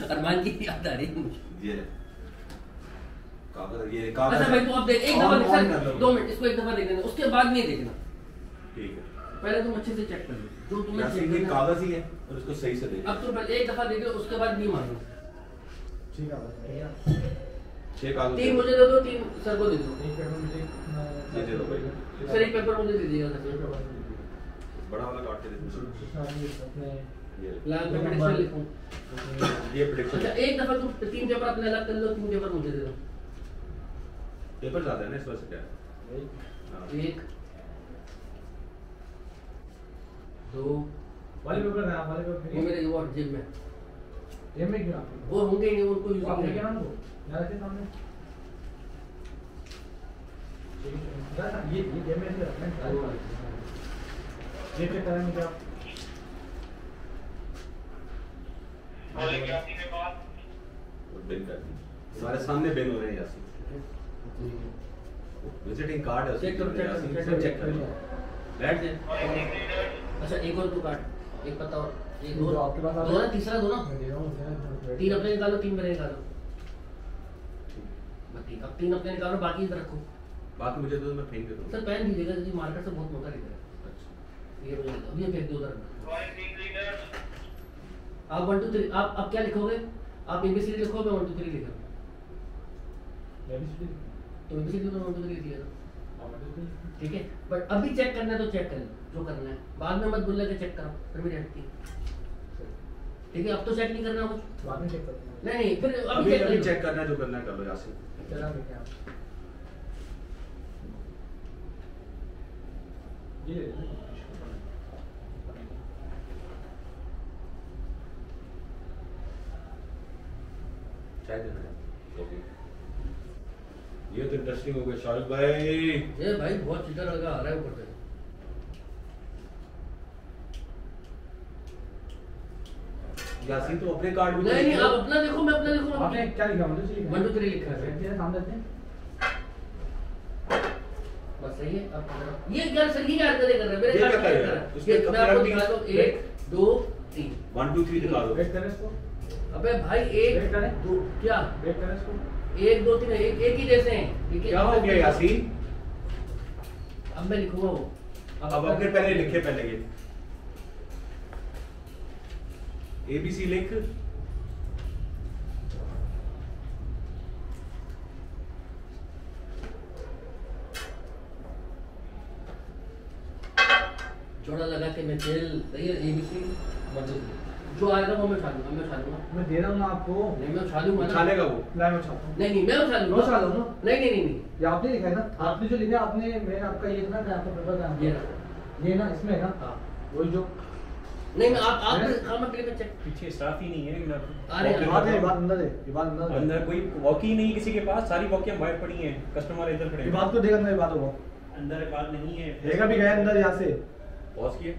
अरमान की याद आ रही है मुझे। ये कागज, ये कागज। अच्छा भाई तो अब देख, एक दफा देख सर, 2 मिनट इसको एक दफा देख लेना, उसके बाद नहीं देखना। ठीक है, पहले तुम अच्छे से चेक कर लो जो तुम्हें यासीन चेक ये करना है। कागज ही है और इसको सही से देख। अब तुम पहले एक दफा देख लो, उसके बाद नहीं मानो। ठीक है भैया, 6 कागज 3 मुझे दे दो, 3 सर को दे दो। एक पेपर मुझे ये दे दो भाई। सर एक पेपर मुझे दे दीजिएगा सर। बड़ा वाला काट के दे दो। अपने ये लाइन पे प्रेडिक्शन लिखूं। ये प्रेडिक्शन। अच्छा एक दफा तुम 3 पेपर अपने अलग कर लो, 3 पेपर मुझे दे दो। पेपर ज्यादा है ना इस वजह से क्या है? हाँ। 1 2 वाले पेपर है, आप वाले वो पेपर मेरे वो जेब में, ये में क्यों आपके वो होंगे ही नहीं, उनको यूज आप लेके करेंगे। आना उनको, यहाँ रखे सामने। ये में से रखना है, ये चेक करेंगे क्या आप? बिल कर दी हमारे सामने, बिल हो रहे हैं यासीन। विजिटिंग कार्ड है चेक करो, चेक करो, यासीन, चेक करो, चेक करो। बैठ जाए। अच्छा एक और दो काट, एक पत्ता और एक दो, जो आपके पास आ दो ना, तीसरा दो ना, मैं दे रहा हूँ 3 अपने निकालो, 3 मेरे निकालो। बाकी अब 3 अपने निकालो, बाकी इधर रखो। बाकी मुझे तो मैं फेंक देता हूँ। सर पेन दीजिएगा जी, मार्कर से बहुत मोटा दिख रहा है। अच्छा। ये मुझे अब ये फेंक दो उधर। आप 1 2 3 आप क्या लिखोगे? आप एबीसीडी लिखो, मैं 1 2 3 लिख रहा हूँ। तो एबीसीडी में 1 2 3 लिख लिया, ठीक है। बट अभी चेक करना है तो चेक कर लो जो करना है, बाद में मत बोलना कि चेक करो, फिर भी रहती है, ठीक है। अब तो चेक नहीं करना कुछ, बाद में चेक करते हैं। नहीं नहीं, फिर अभी अभी चेक अभी कर चेक करना है, जो करना है कर लो यासीन। चला लेके आप ये चाय देना है। ओके, ये तो इंटरेस्टिंग हो गया शाहरुख भाई। ये भाई बहुत चिटर लगा आ रहा है ऊपर से। यासीन तो अपने कार्ड में नहीं नहीं, आप अपना देखो, मैं अपना देखूं। आपने क्या लिखा? मुझे चाहिए 1 2 3 लिखा है, ये सामने देते हैं। बस सही है। अब ये यार सर ये क्या हरकतें कर रहे हैं मेरे ये साथ? क्या कर रहे हैं? उसके मैं कपड़े आपको रख दिखा दूं, 1 2 3। 1 2 3 दिखा दो। वेट करें इसको, अबे भाई 1 वेट करें। 2 क्या वेट करें इसको। 1 2 3 एक ही जैसे हैं, ठीक है। क्या हो गया यासीन? अब मैं लिखूंगा वो। अब अपने पहले लिखे, पहले ये ABC लिख। जोड़ा लगा के मैं जेल सही है, ABC 1 2 3 जो आएगा वो मैं उठा लूंगा, मैं उठा लूंगा। मैं दे रहा हूँ ना आपको। नहीं मैं उठा लूंगा ना। उछालेगा वो। ला मैं उठाता हूँ। नहीं नहीं मैं उठा लूंगा। उठा लो ना। नहीं नहीं नहीं ये आपने लिखा है ना? आपने जो लिखा आपने, मैं आपका ये था ना, आपका पेपर था ये ना। ये ना, इसमें है ना? हाँ वही जो नहीं मैं आप खामा के लिए मैं चेक पीछे स्टाफ ही नहीं है अरे बात है, ये बात अंदर है, ये बात अंदर है। अंदर कोई वॉकी नहीं है किसी के पास, सारी वॉकियां बाहर पड़ी हैं, कस्टमर इधर खड़े ये हैं। बात को देखकर मेरी बात होगा। अंदर रिकॉर्ड नहीं है। एक अभी गए अंदर यहाँ से। पॉज किए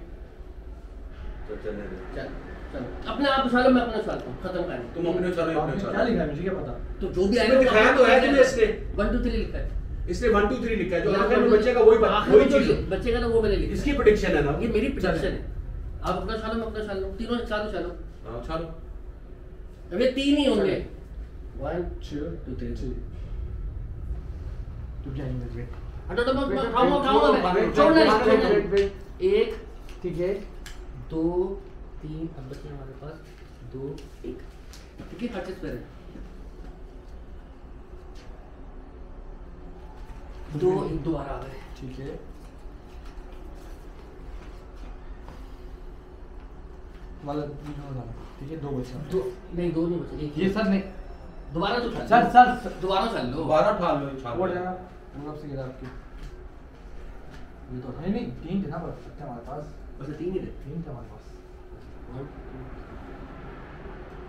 तो चलने दे। चल चल अपने आप उछालो, मैं अपना उछालता हूँ, खत्म करें। तुम अपने उछालो, अपने क्या उछालो। लिखा है मुझे क्या पता। तो जो भी इसमें दिखाया तो है तुम्हें इसने। 1 2 3 लिखा है। इसने 1 2 3 लिखा है, जो आखिर में बच्चे का वही चीज है। बच्चे का तो वो मैंने लिखा। इसकी प्रेडिक्शन है ना। ये मेरी प्रेडिक्शन है। आप अपना उछालो, मैं अपना उछाल लूं, तीनों चालू चालो। हां उछालो। अब ये 3 ही होंगे। 1 2 3 तू क्या इंग्लिश में हटो तो मैं खाऊंगा छोड़ना नहीं। 1 ठीक है 2 3 अब बचे हमारे पास 2 1 ठीक है। 25 पे 2 1 दोबारा आ गए। ठीक है मतलब ठीक है 2 बचा। 2 नहीं 2 नहीं बचे, एक ये सर नहीं दोबारा तो सर दोबारा चल लो। दोबारा उठा लो, उछाल वो लो। जाना मतलब से गिरा आपकी। ये तो नहीं नहीं 3 थे ना पर अच्छा हमारे पास बस 3 ही थे। 3 थे हमारे पास।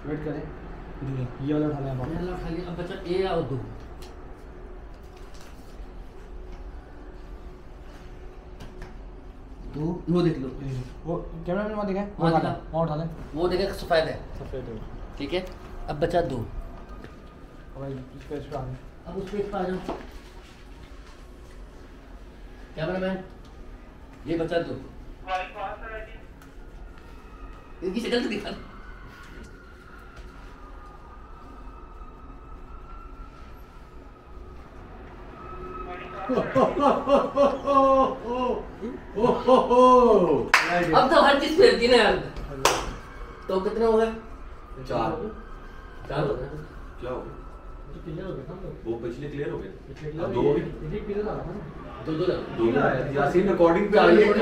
वेट करें ये वाला उठा लें आप। मैंने उठा लिया। अब बचा ए और 2। दो वो देख लो, वो कैमरा में वहाँ दिखा है वहाँ दिखा। वहाँ उठा लें। वो देखे सफेद है, सफेद है ठीक है। अब बचा 2। और इस पे आ गए। अब उस पे आ जाओ कैमरामैन, ये बचा 2। इनकी शक्ल तो दिखा। अब तो हर चीज फेरती ना यार। तो कितने हो गए? 4 4 हो गए। क्या हो गया? तो क्लियर हो गया ना वो पिछले क्लियर हो गए। पिछले अब 2 हो गए। एक पीरियड आ रहा था। 2 दो यासीन रिकॉर्डिंग पे चार, आई है। एक-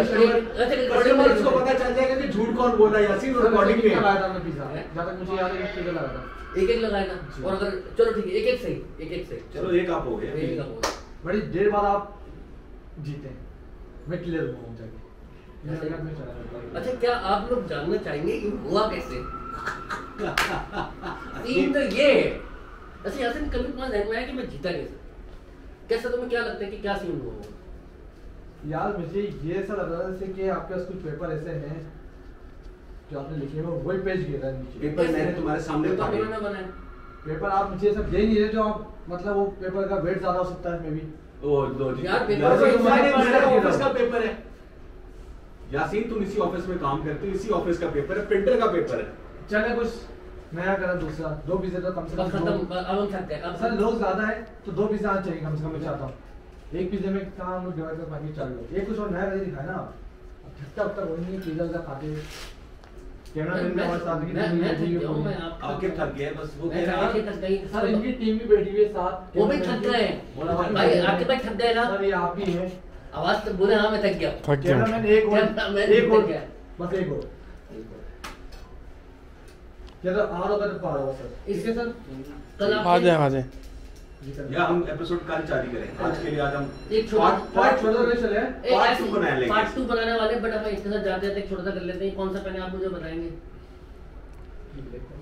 कस्टमर को पता चल जाएगा कि झूठ कौन बोल रहा है। यासीन रिकॉर्डिंग में लगाया था हमने पिज्जा जहाँ तक मुझे याद है एक पीरियड लगा था। एक लगाएगा। और अगर चलो ठीक है, एक सही, एक सही। चलो एक आप हो गए। एक का बोल। बड़ी देर बाद आप जीते हैं। मैं क्लियर हूँ जाके। अच्छा क्या आप लोग जानना चाहेंगे कि हुआ कैसे? सीन तो ये है। अच्छा यासीन कभी तुम्हारे ध्यान में आया कि मैं जीता कैसे? कैसे तुम्हें क्या लगता है कि क्या सीन हुआ? यार मुझे ये ऐसा लग रहा है जैसे कि आपके पास कुछ पेपर ऐसे हैं जो आपने लिखे हुए वही पेज गिर रहा है नीचे। पेपर मैंने तुम्हारे सामने तो पढ़े। उन्होंने बनाया। पेपर आप मुझे सब दे नहीं रहे जो आप मतलब वो पेपर का वेट ज्यादा हो सकता है मे बी। ओ लो जी। यार, पेपर यासीन, तो मैंने मतलब मेरा पेपर ऑफिस है। का पेपर है। यासीन तुम इसी ऑफिस में काम करते हो, इसी ऑफिस का पेपर है, प्रिंटर का पेपर है। चले कुछ नया करा दूसरा 2 पीस तो कम से बस कम खत्म, दो- अब हम थक गए। अब सर लोग ज्यादा है तो 2 पीस आना चाहिए कम से कम। मैं चाहता हूँ एक पिज्जा में कहाँ हम लोग डिवाइड कर पाएंगे 4 लोग। एक कुछ और नया करके दिखाए ना आप। ठट्टा उट्टा वही नहीं पिज्जा उज्जा खाते कैमरा मैन हमारे साथ की मैं टीम थक बैठी हुई गया हूँ, मैं है। आपको आखिर थक गए बस वो मैं कह रहा आके है। थक गई। सर इनकी टीम भी बैठी हुई है साथ। वो भी थक गए। भाई आपके भाई थक गए ना? सर ये आप ही हैं। आवाज तो बोले हाँ मैं थक गया। कैमरा मैन एक और कैमरामैन एक और थक गया। बस एक और क्या तो आ रहा तो पा रहा सर। इसके सर कल आप आ जाए या हम एपिसोड कल जारी करें। आज के लिए आज हम एक छोटा पार्ट छोड़ दो चले Part 2 बनाने लेंगे। पार्ट 2 बनाने वाले, बट हम इसके साथ जाते जाते एक छोटा सा कर लेते हैं। कौन सा पेन है आप मुझे बताएंगे?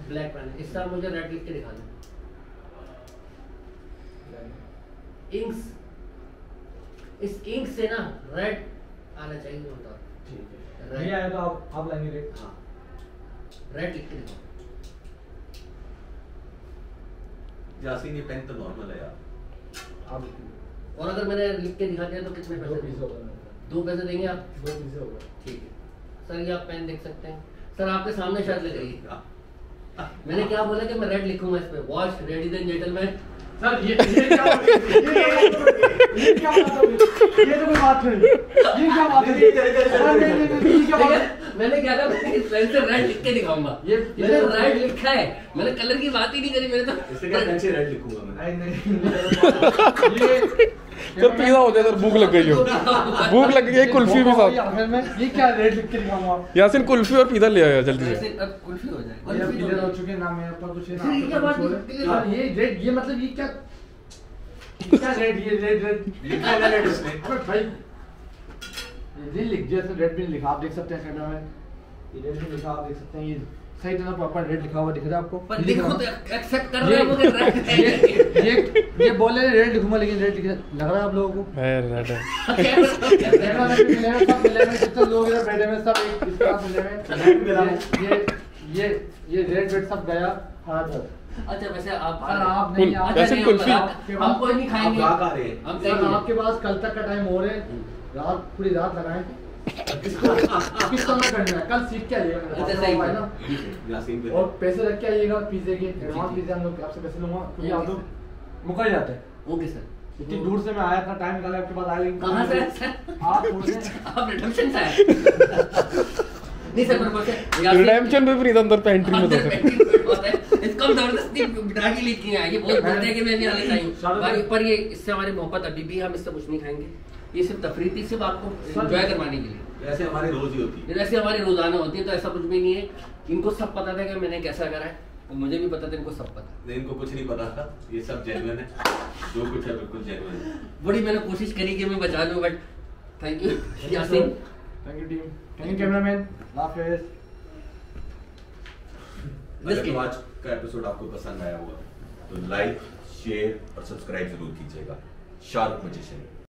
ब्लैक पेन है। इससे आप मुझे रेड लिख के दिखा दें। इंक्स, इस इंक से ना रेड आना चाहिए। बताओ ठीक है नहीं आया तो आप लाएंगे रेट। हाँ रेड लिख के दिखाओ। यासीन ये पेन तो नॉर्मल है यार। आप और अगर मैंने लिख के दिखा दिया तो कितने 2 पैसे पीस देंगे? होगा। 2 पैसे देंगे आप? 2 पीस होगा। ठीक है सर, ये आप पेन देख सकते हैं। सर आपके सामने शर्त लग रही है। मैंने क्या बोला कि मैं रेड लिखूंगा इस पे। Watch ready then gentleman. Sir ये क्या बात है? ये क्या बात है? ये तो कोई बात नहीं। ये क्या बात है? नहीं, नहीं, ये क्या बात है? मैंने क्या कहा, मैंने इस पेन से रेड लिख के दिखाऊंगा। मैंने रेड लिखा है, मैंने कलर की बात ही नहीं करी। मैंने तो इससे क्या पेन से रेड लिखूंगा मैं। नहीं नहीं ये सर पिज़्ज़ा हो जाए सर, भूख लग गई हो। भूख लग गई है, कुल्फी भी साथ। आखिर में ये क्या रेट लिख के दिखाऊंगा? यासीन कुल्फी और पिज़्ज़ा ले आया जल्दी से। ऐसे अब कुल्फी हो जाए। ये अब क्लियर हो चुके हैं ना मेरे ऊपर कुछ है ना। ये क्या बात है? सर ये रेट ये मतलब ये क्या रेट ये रेट लिखा है ना रेड इसने। अबे भाई ये लिख दिया सर रेड भी लिखा आप देख सकते हैं कैमरा में। ये रेड भी लिखा आप देख सकते हैं। ये सही तरह प्रॉपर रेट लिखा हुआ दिख रहा है आपको? पर लिखो तो एक्सेप्ट कर रहे हो कि रेट है। ये बोल रहे रेट लिखूंगा लेकिन रेट लग रहा है आप लोगों को? है रेट है। कैमरा में मिले हुए सब मिले हुए जितने लोग इधर बैठे हुए सब एक इसके साथ मिले हुए। ये रेट वेट सब गया 8,000। अच्छा वैसे आप आप नहीं आप वैसे कुल्फी हम कोई नहीं खाएंगे, आप आ रहे हैं। हम सर आपके पास कल तक का टाइम हो रहे रात पूरी रात लगाएं किसको किस समय करना है कल सीख के आइएगा। अच्छा सही है ना यासीन पे और पैसे रख के आइएगा पिज्जे के एडवांस पिज्जा हम लोग आपसे पैसे लूंगा क्योंकि आप लोग मुकर जाते हैं। Okay sir. इतनी दूर से मैं आया था टाइम निकाला आपके पास आया लेकिन कहाँ से सर? आप बोलते आप रिडम्पशन से आए? नहीं सर पर बोलते रिडेम्पशन पे फ्री था अंदर पेंट्री में तो इसको हम जबरदस्ती बिठा के लेके आए। ये बहुत बोलते हैं कि मैं भी आने चाहिए पर ये इससे हमारी मोहब्बत अभी भी हम इससे कुछ नहीं खाएंगे। ये सिर्फ तफरीह थी, सिर्फ आपको एंजॉय करवाने के लिए। ऐसे हमारी रोज ही होती है। जैसे हमारी रोजाना होती है तो ऐसा कुछ भी नहीं है। इनको सब पता था कि मैंने कैसा करा है और मुझे भी पता था, इनको सब पता। नहीं इनको कुछ नहीं पता था, ये सब जेन्युइन है, जो कुछ है बिल्कुल जेन्युइन है। बड़ी मैंने कोशिश करी कि मैं बचा लूं but thank you Yasin, thank you team, thank you cameraman, Hafiz. अगर तो आज का एपिसोड आपको पसंद आया होगा तो लाइक शेयर और सब्सक्राइब जरूर कीजिएगा। शाहरुख मैजिशियन।